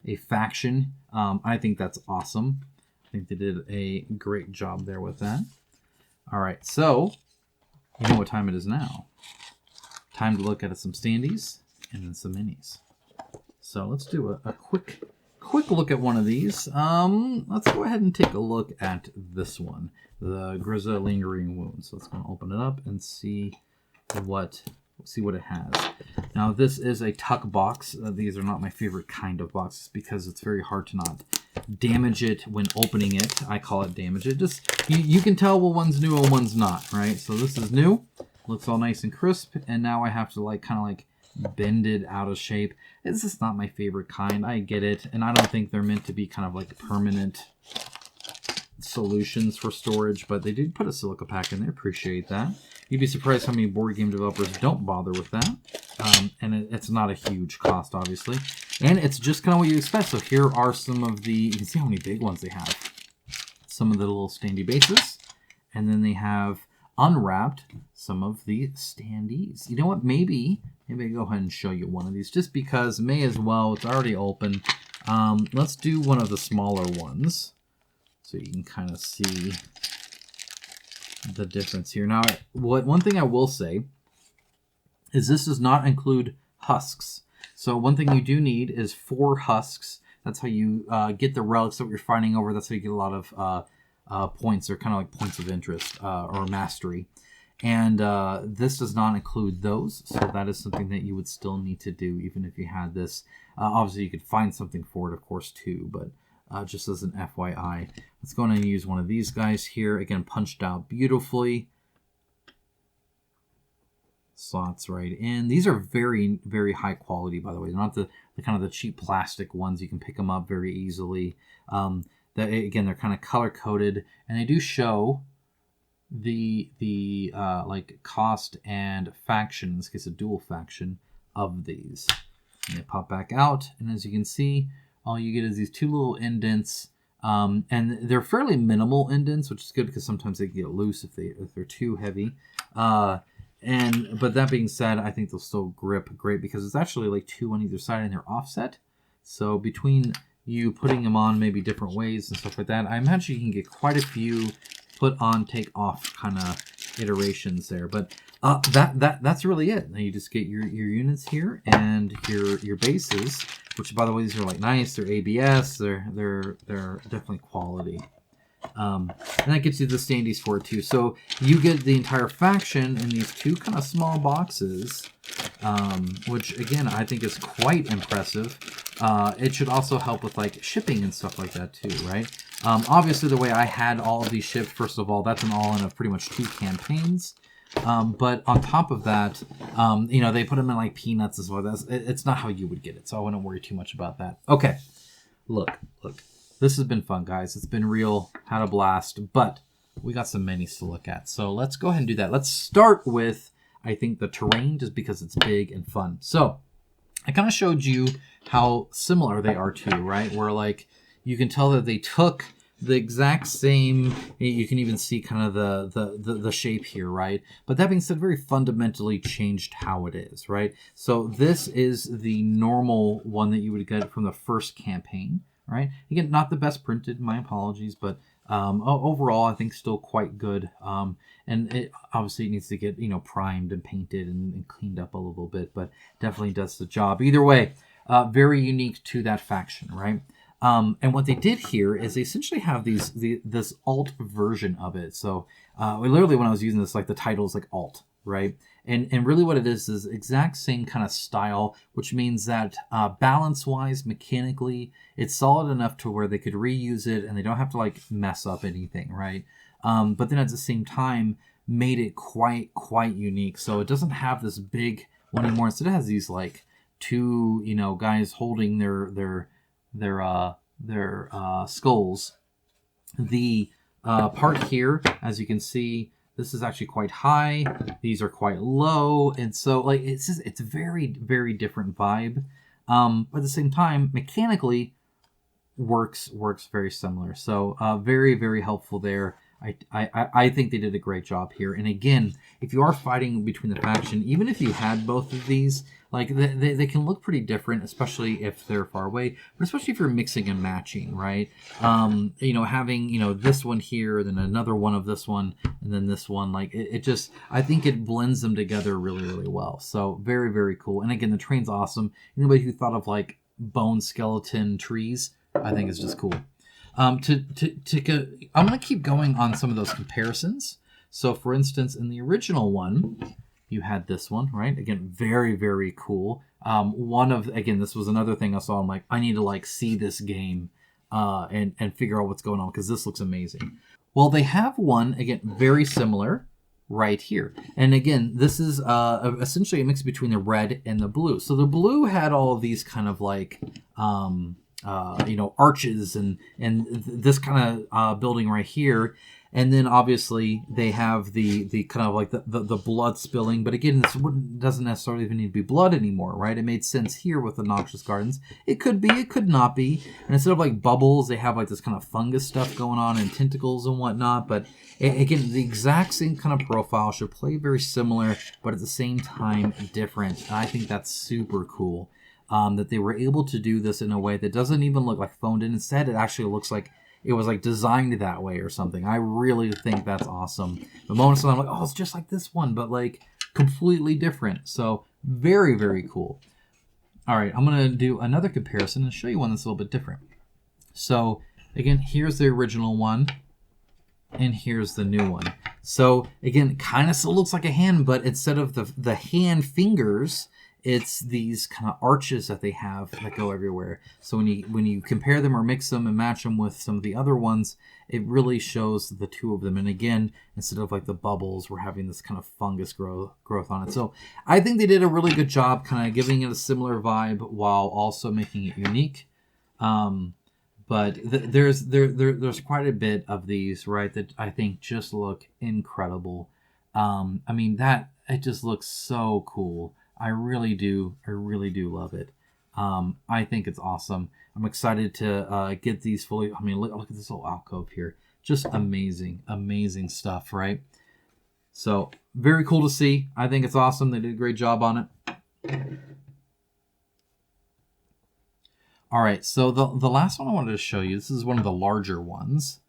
a faction. I think that's awesome. I think they did a great job there with that. All right, so you know what time it is now. Time to look at some standees and then some minis. So let's do a quick look at one of these. Let's go ahead and take a look at this one, the Grizzly Lingering Wounds. So let's go open it up and see what it has. Now this is a tuck box. These are not my favorite kind of boxes because it's very hard to not damage it when opening it. I call it damage it. Just you can tell when one's new and one's not, right? So this is new. Looks all nice and crisp, and now I have to kind of bended out of shape. This is not my favorite kind. I get it. And I don't think they're meant to be kind of like permanent solutions for storage, but they did put a silica pack in there. Appreciate that. You'd be surprised how many board game developers don't bother with that. And it's not a huge cost, obviously. And it's just kind of what you expect. So here are some of the, you can see how many big ones they have. Some of the little standee bases. And then they have unwrapped some of the standees. You know what? Maybe I go ahead and show you one of these just because may as well. It's already open. Let's do one of the smaller ones so you can kind of see the difference here. Now, one thing I will say is this does not include husks. So one thing you do need is 4 husks. That's how you get the relics that you're fighting over. That's how you get a lot of points. They're kind of like points of interest or mastery. And this does not include those. So that is something that you would still need to do even if you had this. Obviously, you could find something for it, of course, too. But just as an FYI. Let's go ahead and use one of these guys here. Again, punched out beautifully. Slots right in. These are very, very high quality, by the way. They're not the kind of the cheap plastic ones. You can pick them up very easily. Again, they're kind of color coded, and they do show the like cost and faction, in this case a dual faction, of these. And they pop back out, and as you can see, all you get is these 2 little indents. And they're fairly minimal indents, which is good because sometimes they get loose if they're too heavy. But that being said, I think they'll still grip great because it's actually like 2 on either side and they're offset. So between you putting them on maybe different ways and stuff like that, I imagine you can get quite a few put on, take off kind of iterations there. But that's really it. Now you just get your units here and your bases, which by the way, these are like nice. They're ABS. They're definitely quality. And that gets you the standees for it too. So you get the entire faction in these 2 kind of small boxes, which again I think is quite impressive. It should also help with like shipping and stuff like that too, right? Obviously, the way I had all of these shipped, first of all, that's an all-in of pretty much 2 campaigns. But on top of that, you know, they put them in like peanuts as well. It's not how you would get it, so I wouldn't worry too much about that. Okay, look. This has been fun, guys. It's been real. Had a blast, but we got some minis to look at. So let's go ahead and do that. Let's start with, I think, the terrain, just because it's big and fun. So I kind of showed you how similar they are too, right? Where like you can tell that they took the exact same, you can even see kind of the shape here, right? But that being said, very fundamentally changed how it is, right? So this is the normal one that you would get from the first campaign, right? Again, not the best printed, my apologies, but overall I think still quite good. And obviously it needs to get, you know, primed and painted and cleaned up a little bit, but definitely does the job. Either way, very unique to that faction, right? And what they did here is they essentially have this alt version of it. So literally when I was using this, like the title is like alt, right? And really what it is exact same kind of style, which means that balance-wise, mechanically, it's solid enough to where they could reuse it and they don't have to like mess up anything, right? But then at the same time, made it quite unique. So it doesn't have this big one anymore. Instead, it has these like 2, you know, guys holding their skulls. The part here, as you can see, this is actually quite high. These are quite low, and so like it's very, very different vibe. But at the same time, mechanically works very similar. So very, very helpful there. I think they did a great job here. And again, if you are fighting between the faction, even if you had both of these, like they can look pretty different, especially if they're far away, but especially if you're mixing and matching, right? You know, having, you know, this one here, then another one of this one, and then this one, like it just, I think it blends them together really, really well. So very, very cool. And again, the train's awesome. Anybody who thought of like bone skeleton trees, I think it's just cool. I'm going to keep going on some of those comparisons. So for instance, in the original one, you had this one, right? Again, very, very cool. Again, this was another thing I saw. I'm like, I need to like see this game and figure out what's going on because this looks amazing. Well, they have one, again, very similar, right here. And again, this is essentially a mix between the red and the blue. So the blue had all of these kind of like arches and this kind of building right here. And then obviously they have the kind of like the blood spilling. But again, this doesn't necessarily even need to be blood anymore, right? It made sense here with the Noxious Gardens. It could be, it could not be. And instead of like bubbles, they have like this kind of fungus stuff going on and tentacles and whatnot. But again, the exact same kind of profile, should play very similar, but at the same time different. And I think that's super cool. That they were able to do this in a way that doesn't even look like phoned in. Instead, it actually looks like it was like designed that way or something. I really think that's awesome. The moments I'm like, oh, it's just like this one, but like completely different. So very, very cool. All right, I'm going to do another comparison and show you one that's a little bit different. So again, here's the original one, and here's the new one. So again, kind of still looks like a hand, but instead of the hand fingers, it's these kind of arches that they have that go everywhere. So when you compare them or mix them and match them with some of the other ones, it really shows the two of them. And again, instead of like the bubbles, we're having this kind of fungus growth on it. So I think they did a really good job kind of giving it a similar vibe while also making it unique. But there's quite a bit of these, right, that I think just look incredible. I mean, it just looks so cool. I really do love it. I think it's awesome. I'm excited to get these fully. I mean, look at this little alcove here. Just amazing stuff, right? So very cool to see. I think it's awesome. They did a great job on it. All right, so the last one I wanted to show you, this is one of the larger ones.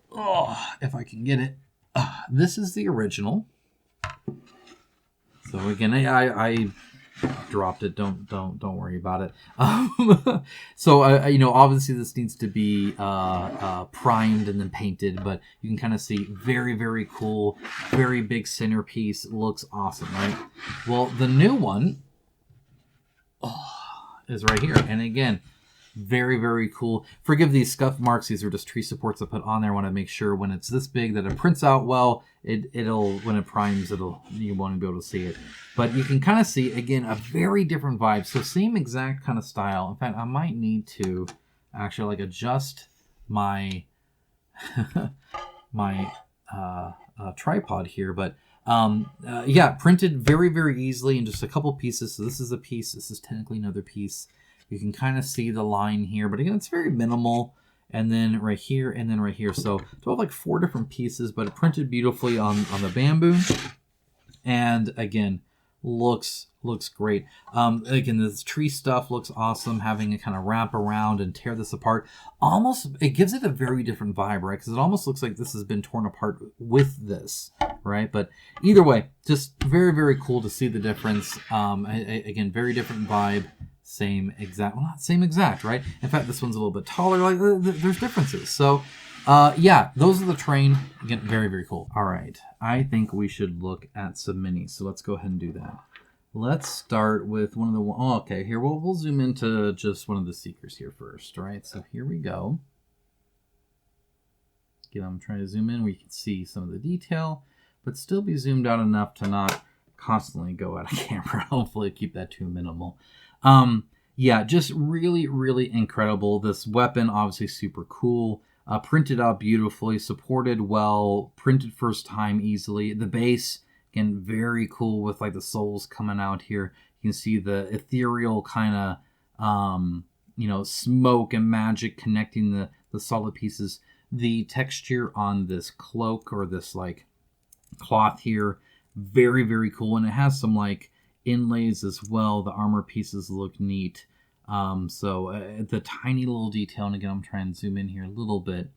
Oh, if I can get it. This is the original. So again, I dropped it. Don't worry about it. So obviously this needs to be primed and then painted, but you can kind of see very cool, very big centerpiece. Looks awesome, right? Well, the new one is right here, and again, very cool. Forgive these scuff marks. These are just tree supports I put on there. I want to make sure when it's this big that it prints out well. It'll when it primes, you won't be able to see it. But you can kind of see, again, a very different vibe. So same exact kind of style. In fact, I might need to actually like adjust my my tripod here. But yeah, printed very easily in just a couple pieces. So this is a piece. This is technically another piece. You can kind of see the line here, but again, it's very minimal. And then right here, and then right here. So to have like 4 different pieces, but it printed beautifully on the bamboo. And again, looks great. Again, this tree stuff looks awesome. Having it kind of wrap around and tear this apart, almost it gives it a very different vibe, right? Because it almost looks like this has been torn apart with this, right? But either way, just very cool to see the difference. Again, very different vibe. Same exact, well, not same exact, right? In fact, this one's a little bit taller. Like there's differences. So, yeah, those are the Train. Again, very cool. All right, I think we should look at some minis. So let's go ahead and do that. Let's start with one of the. Oh, okay, here we'll zoom into just one of the Seekers here first. All right, so here we go. Again, I'm trying to zoom in where you can see some of the detail, but still be zoomed out enough to not constantly go out of camera. Hopefully, keep that to a minimal. Yeah, just really incredible. This weapon, obviously super cool. Printed out beautifully, supported well, printed first time easily. The base, again, very cool with like the souls coming out here. You can see the ethereal kind of, smoke and magic connecting the solid pieces. The texture on this cloak or this like cloth here, very cool. And it has some like inlays as well. The armor pieces look neat. The tiny little detail, and again, I'm trying to zoom in here a little bit,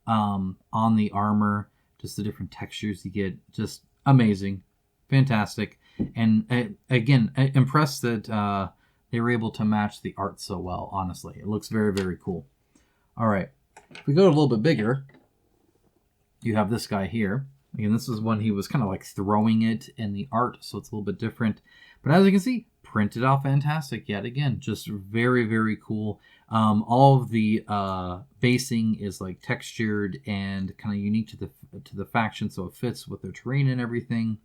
on the armor, just the different textures you get, just amazing, fantastic. And again, impressed that they were able to match the art so well. Honestly, it looks very cool. All right, if we go a little bit bigger, you have this guy here. Again, this is when he was kind of like throwing it in the art, so it's a little bit different. But as you can see, printed out fantastic yet again. Just very cool. All of the basing is like textured and kind of unique to to the faction, so it fits with their terrain and everything.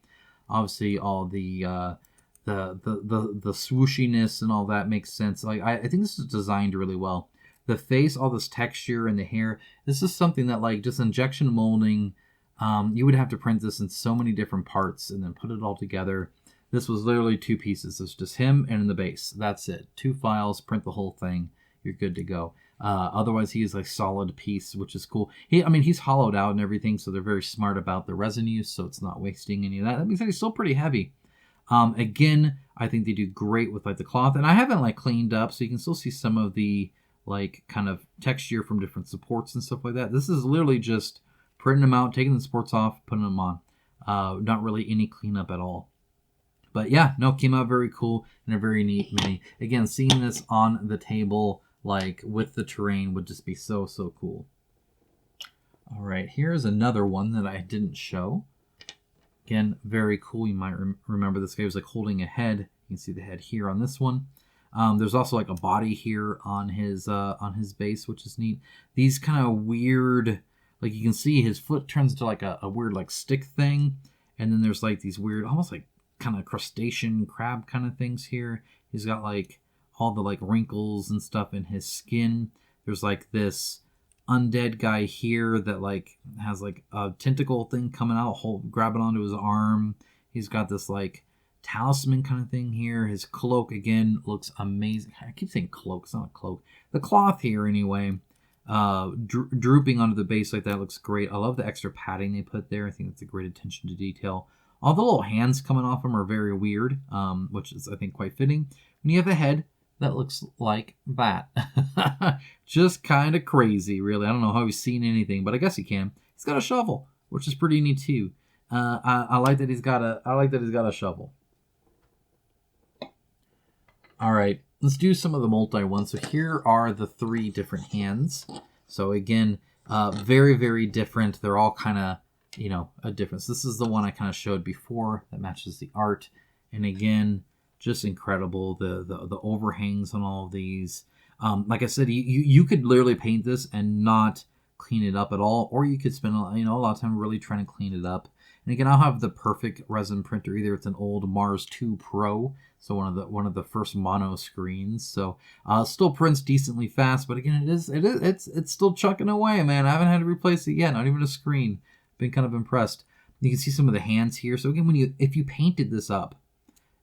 Obviously, all the swooshiness and all that makes sense. Like I think this is designed really well. The face, all this texture and the hair. This is something that like just injection molding. You would have to print this in so many different parts and then put it all together. This was literally 2 pieces. It's just him and the base. That's it. 2 files, print the whole thing. You're good to go. Otherwise, he is a solid piece, which is cool. He's hollowed out and everything, so they're very smart about the resin use, so it's not wasting any of that. That means that he's still pretty heavy. Again, I think they do great with like the cloth, and I haven't like cleaned up, so you can still see some of the like kind of texture from different supports and stuff like that. This is literally just printing them out, taking the supports off, putting them on. Not really any cleanup at all. But yeah, no, came out very cool and a very neat mini. Again, seeing this on the table, like with the terrain, would just be so, so cool. All right, here's another one that I didn't show. Again, very cool. You might remember this guy was like holding a head. You can see the head here on this one. There's also like a body here on his base, which is neat. These kind of weird, like you can see his foot turns into like a weird like stick thing. And then there's like these weird, almost like kind of crustacean crab kind of things here. He's got like all the like wrinkles and stuff in his skin. There's like this undead guy here that like has like a tentacle thing coming out, grabbing onto his arm. He's got this like talisman kind of thing here. His cloak again looks amazing. I keep saying cloak, it's not a cloak. The cloth here anyway, drooping onto the base like that looks great. I love the extra padding they put there. I think that's a great attention to detail. All the little hands coming off him are very weird, which is, I think, quite fitting. When you have a head that looks like that. Just kind of crazy, really. I don't know how he's seen anything, but I guess he can. He's got a shovel, which is pretty neat, too. I like that he's got a shovel. All right, let's do some of the multi ones. So here are the 3 different hands. So again, very, very different. They're all kind of, you know, a difference. This is the one I kind of showed before that matches the art. And again, just incredible. The overhangs on all of these. Like I said, you could literally paint this and not clean it up at all, or you could spend a lot of time really trying to clean it up. And again, I'll have the perfect resin printer. Either it's an old Mars 2 Pro, so one of the first mono screens. So still prints decently fast, but again, it's still chucking away, man. I haven't had to replace it yet, not even a screen. Been kind of impressed. You can see some of the hands here. So again, if you painted this up,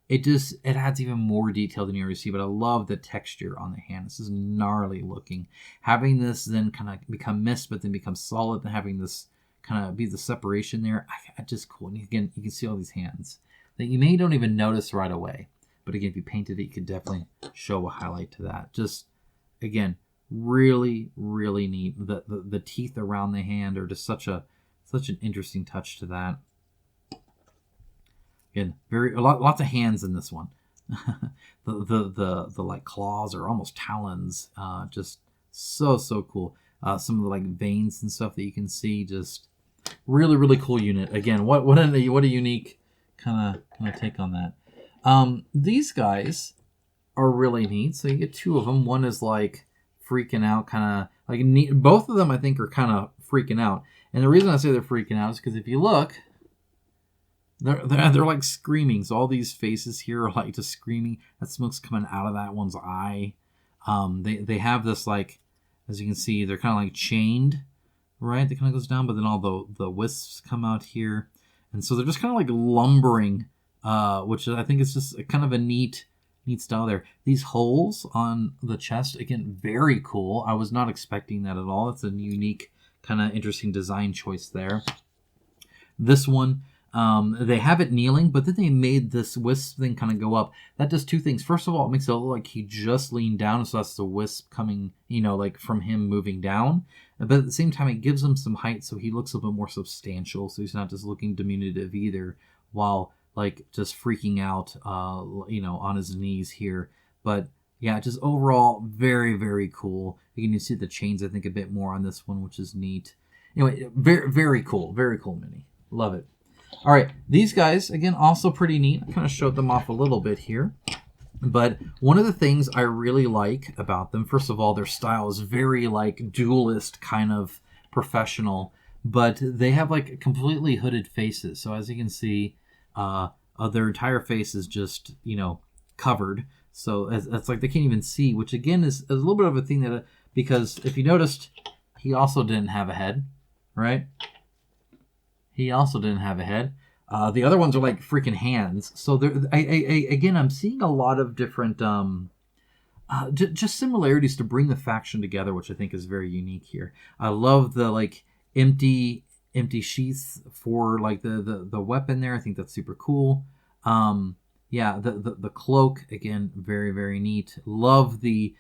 it adds even more detail than you already see. But I love the texture on the hand. This is gnarly looking. Having this then kind of become mist, but then become solid, and having this kind of be the separation there, just cool. And again, you can see all these hands that you may don't even notice right away. But again, if you painted it, you could definitely show a highlight to that. Just again, really, really neat. The teeth around the hand are just such an interesting touch to that. Again, lots of hands in this one. the like claws are almost talons. Just so cool. Some of the like veins and stuff that you can see. Just really, really cool unit. Again, what a unique kind of take on that. These guys are really neat. So you get 2 of them. One is like freaking out, kind of like neat. Both of them I think are kind of freaking out. And the reason I say they're freaking out is because if you look, they're like screaming. So all these faces here are like just screaming. That smoke's coming out of that one's eye. They have this like, as you can see, they're kind of like chained, right? They kind of goes down, but then all the wisps come out here. And so they're just kind of like lumbering, which I think is just kind of a neat style there. These holes on the chest, again, very cool. I was not expecting that at all. It's a unique kind of interesting design choice there. This one, they have it kneeling, but then they made this wisp thing kind of go up. That does 2 things. First of all, it makes it look like he just leaned down, so that's the wisp coming, like from him moving down. But at the same time, it gives him some height, so he looks a little bit more substantial, so he's not just looking diminutive either, while like just freaking out, on his knees here. But yeah, just overall, very, very cool. You can see the chains, I think, a bit more on this one, which is neat. Anyway, very, very cool. Very cool mini. Love it. All right, these guys, again, also pretty neat. I kind of showed them off a little bit here. But one of the things I really like about them, first of all, their style is very, like, duelist kind of professional. but they have like completely hooded faces. So as you can see, their entire face is just, covered. So it's like they can't even see, which again is a little bit of a thing that, because if you noticed, he also didn't have a head, right? He also didn't have a head. The other ones are like freaking hands. So again, I'm seeing a lot of different, just similarities to bring the faction together, which I think is very unique here. I love the like empty sheaths for like the weapon there. I think that's super cool. Yeah, the cloak, again, very, very neat. Love the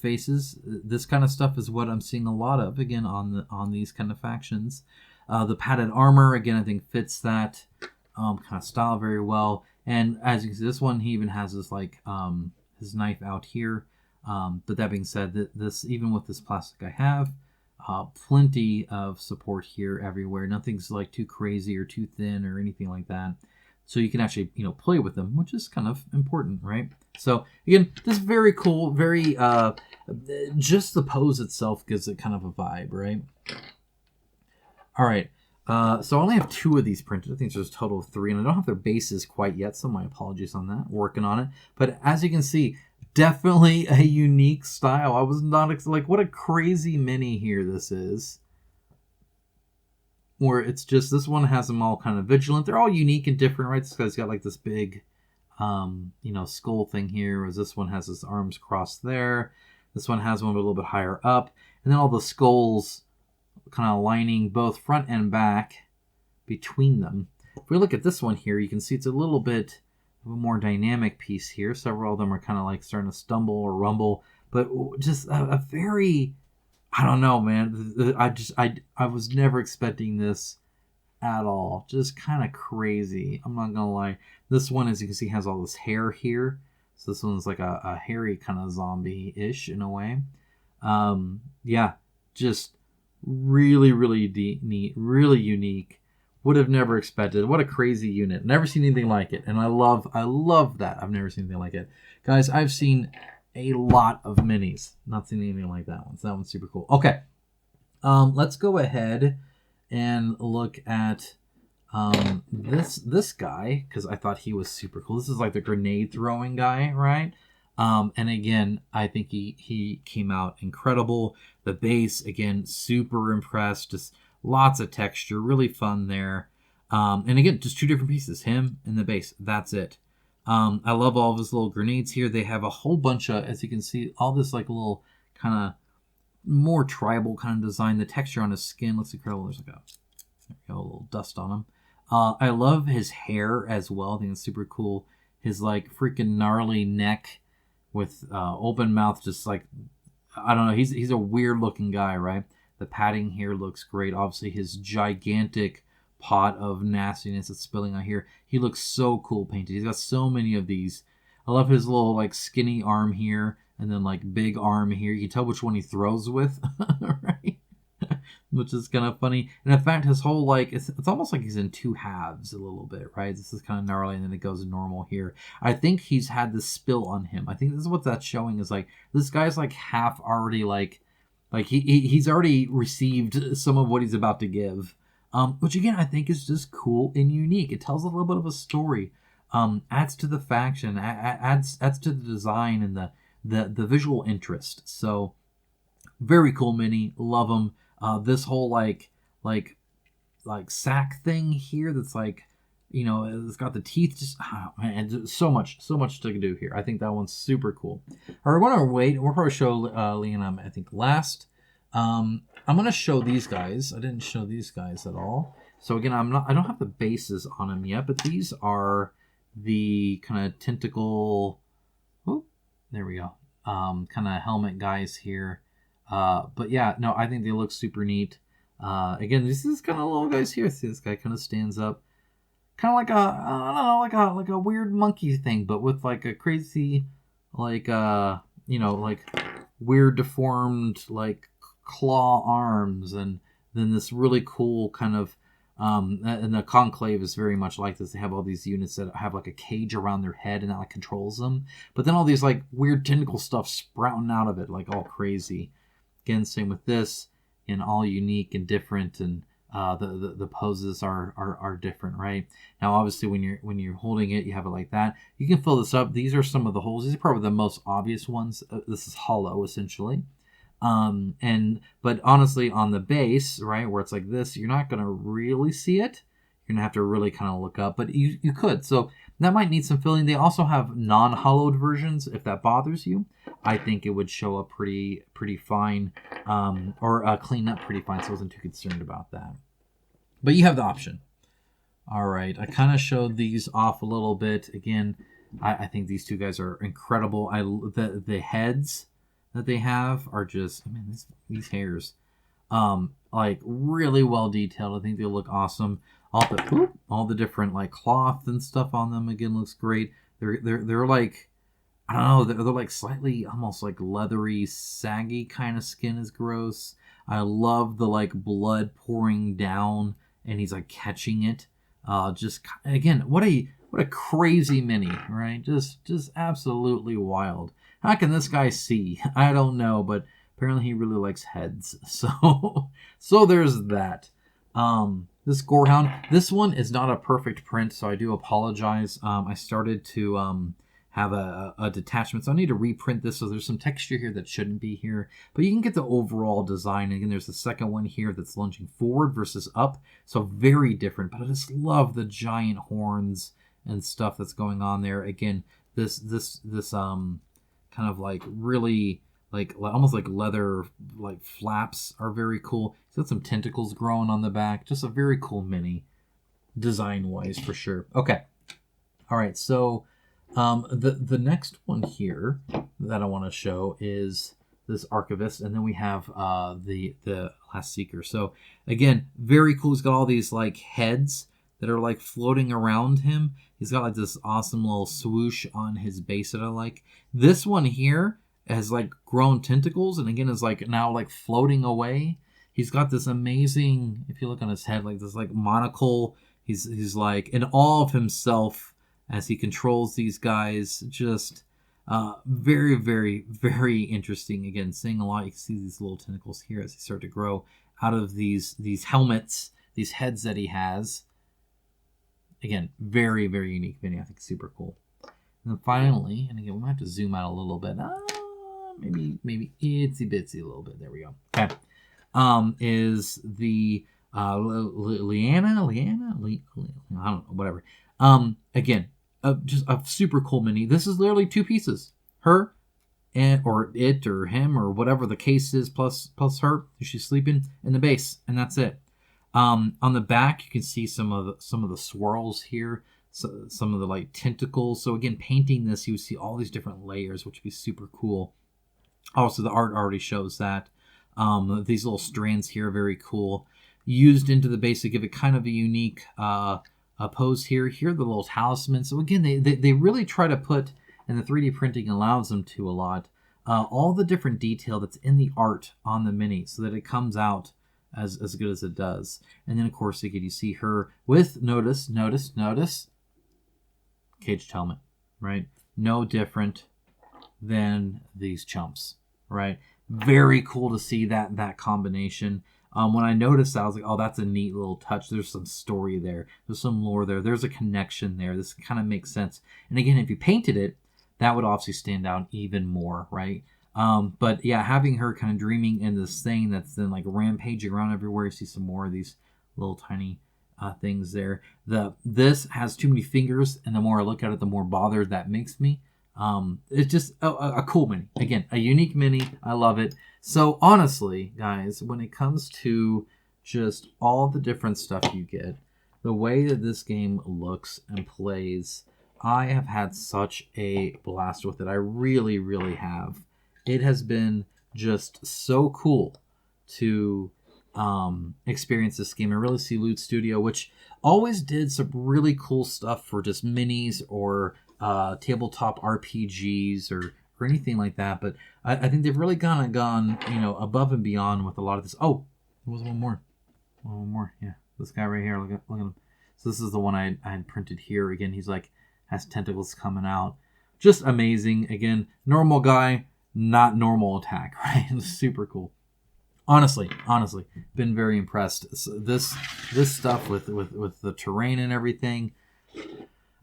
faces. This kind of stuff is what I'm seeing a lot of, again, on these kind of factions. The padded armor, again, I think fits that kind of style very well. And as you can see, this one, he even has this like his knife out here. But that being said, this, even with this plastic I have, plenty of support here everywhere. Nothing's like too crazy or too thin or anything like that. So you can actually, play with them, which is kind of important, right? So again, this is very cool. Very, just the pose itself gives it kind of a vibe, right? All right. So I only have 2 of these printed. I think there's a total of 3, and I don't have their bases quite yet, so my apologies on that. Working on it. But as you can see, definitely a unique style. I was not like, what a crazy mini here this is. Where it's just, this one has them all kind of vigilant. They're all unique and different, right? This guy's got like this big, skull thing here, whereas this one has his arms crossed there. This one has one a little bit higher up. And then all the skulls kind of lining both front and back between them. If we look at this one here, you can see it's a little bit of a more dynamic piece here. Several of them are kind of like starting to stumble or rumble, but just a very... I don't know, man. I was never expecting this at all. Just kind of crazy. I'm not gonna lie. This one, as you can see, has all this hair here. So this one's like a hairy kind of zombie-ish in a way. Yeah, just really, really neat, really unique. Would have never expected. What a crazy unit. Never seen anything like it. And I love that. I've never seen anything like it. Guys, I've seen a lot of minis. Not seen anything like that one. So that one's super cool. Okay. Let's go ahead and look at this guy, because I thought he was super cool. This is like the grenade throwing guy, right? And again, I think he came out incredible. The base, again, super impressed. Just lots of texture, really fun there. And again, just 2 different pieces, him and the base. That's it. I love all of his little grenades here. They have a whole bunch of, as you can see, all this like little kind of more tribal kind of design. The texture on his skin looks incredible. There's like a little dust on him. I love his hair as well. I think it's super cool. His like freaking gnarly neck with open mouth, just like, I don't know. He's a weird looking guy, right? The padding here looks great. Obviously, his gigantic pot of nastiness that's spilling out here. He looks so cool painted. He's got so many of these. I love his little like skinny arm here and then like big arm here. You can tell which one he throws with, right? Which is kind of funny. And in fact, his whole like, it's almost like he's in 2 halves a little bit, right? This is kind of gnarly and then it goes normal here. I think he's had this spill on him. I think this is what that's showing, is like this guy's like half already like he's already received some of what he's about to give. Which again, I think is just cool and unique. It tells a little bit of a story, adds to the faction, adds to the design and the visual interest. So very cool mini, love them. This whole like sack thing here that's like, it's got the teeth. Just man, so much to do here. I think that one's super cool. All right, we're gonna wait. We'll probably show Leon, I think, last. I'm gonna show these guys. I didn't show these guys at all. So again, I don't have the bases on them yet, but these are the kind of tentacle. Oh, there we go. Kind of helmet guys here. But yeah, no, I think they look super neat. Again, this is kind of little guys here. See, this guy kind of stands up, kind of like I don't know, like a weird monkey thing, but with like a crazy, like like weird deformed like claw arms, and then this really cool kind of and the conclave is very much like this. They have all these units that have like a cage around their head and that like controls them, but then all these like weird tentacle stuff sprouting out of it like all crazy. Again, same with this, and all unique and different, and the poses are different, right? Now, obviously, when you're holding it, you have it like that. You can fill this up. These are some of the holes. These are probably the most obvious ones. This is hollow, essentially. But honestly, on the base, right, where it's like this, you're not going to really see it. You're going to have to really kind of look up, but you could. So that might need some filling. They also have non-hollowed versions if that bothers you. I think it would show up pretty fine, or clean up pretty fine, so I wasn't too concerned about that. But you have the option. All right, I kind of showed these off a little bit. Again, I think these two guys are incredible. The heads that they have are just, I mean, these hairs, like really well detailed. I think they look awesome. All the different like cloth and stuff on them again looks great. They're like, I don't know, they're like slightly almost like leathery, saggy kind of skin is gross. I love the like blood pouring down and he's like catching it. Just again, what a crazy mini, right? Just absolutely wild. How can this guy see? I don't know, but apparently he really likes heads. So there's that. This Gorehound, this one is not a perfect print, so I do apologize. I started to have a detachment, so I need to reprint this. So there's some texture here that shouldn't be here, but you can get the overall design. Again, there's the second one here that's lunging forward versus up, so very different. But I just love the giant horns and stuff that's going on there. Again, this kind of like really like almost like leather like flaps are very cool. It's got some tentacles growing on the back. Just a very cool mini design wise for sure. Okay. All right. So the next one here that I want to show is this Archivist, and then we have the Last Seeker. So again, very cool. He's got all these like heads that are like floating around him. He's got like this awesome little swoosh on his base that I like. This one here has like grown tentacles and again is like now like floating away. He's got this amazing, if you look on his head, like this like monocle. He's like in awe of himself as he controls these guys. Just very, very, very interesting. Again, seeing a lot. You can see these little tentacles here as they start to grow out of these helmets, these heads that he has. Again, very, very unique mini. I think super cool. And then finally, and again, we might have to zoom out a little bit. Maybe itsy bitsy a little bit. There we go. Okay. Is the Leanna? I don't know, whatever. Again, just a super cool mini. This is literally two pieces. Her and or it or him or whatever the case is, plus her, she's sleeping in the base, and that's it. On the back, you can see some of the swirls here, so, some of the like tentacles. So again, painting this, you would see all these different layers, which would be super cool. Also, the art already shows that. These little strands here are very cool. Used into the base to give it kind of a unique pose here. Here are the little talismans. So again, they really try to put, and the 3D printing allows them to a lot, all the different detail that's in the art on the mini so that it comes out as good as it does. And then of course again you see her with notice caged helmet, right? No different than these chumps, right? Very cool to see that combination. When I noticed that, I was like, oh, that's a neat little touch. There's some story there. There's some lore there. There's a connection there. This kind of makes sense. And again, if you painted it, that would obviously stand out even more, right? But yeah, having her kind of dreaming in this thing that's then like rampaging around everywhere. You see some more of these little tiny things there. This has too many fingers, and the more I look at it, the more bothered that makes me. It's just a cool mini. Again, a unique mini. I love it. So honestly, guys, when it comes to just all the different stuff you get, the way that this game looks and plays, I have had such a blast with it. I really, really have. It has been just so cool to experience this game. I really see Loot Studio, which always did some really cool stuff for just minis or tabletop RPGs or anything like that. But I think they've really gone above and beyond with a lot of this. Oh, there was one more. Yeah, this guy right here. Look at him. So this is the one I had printed here. Again, he's like has tentacles coming out. Just amazing. Again, normal guy, not normal attack, right? Super cool. Honestly, been very impressed. This stuff with the terrain and everything,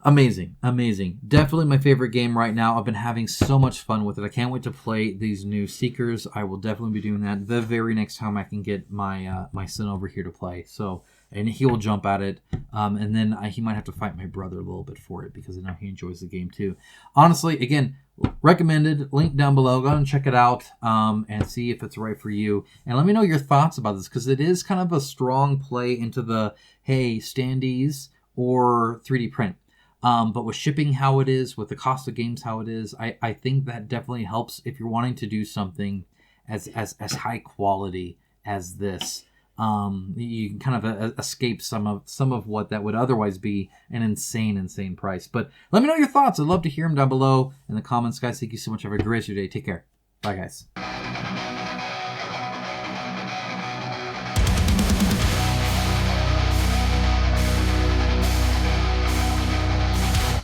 amazing. Definitely my favorite game right now. I've been having so much fun with it. I can't wait to play these new Seekers. I will definitely be doing that the very next time I can get my my son over here to play. So, and he will jump at it, and then he might have to fight my brother a little bit for it because I know he enjoys the game too. Honestly, again, recommended. Link down below. Go and check it out and see if it's right for you. And let me know your thoughts about this because it is kind of a strong play into the hey standees or 3D print. But with shipping how it is, with the cost of games how it is, I think that definitely helps if you're wanting to do something as high quality as this. You can kind of escape some of what that would otherwise be an insane price. But let me know your thoughts. I'd love to hear them down below in the comments, guys. Thank you so much. Have a great day. Take care. Bye, guys.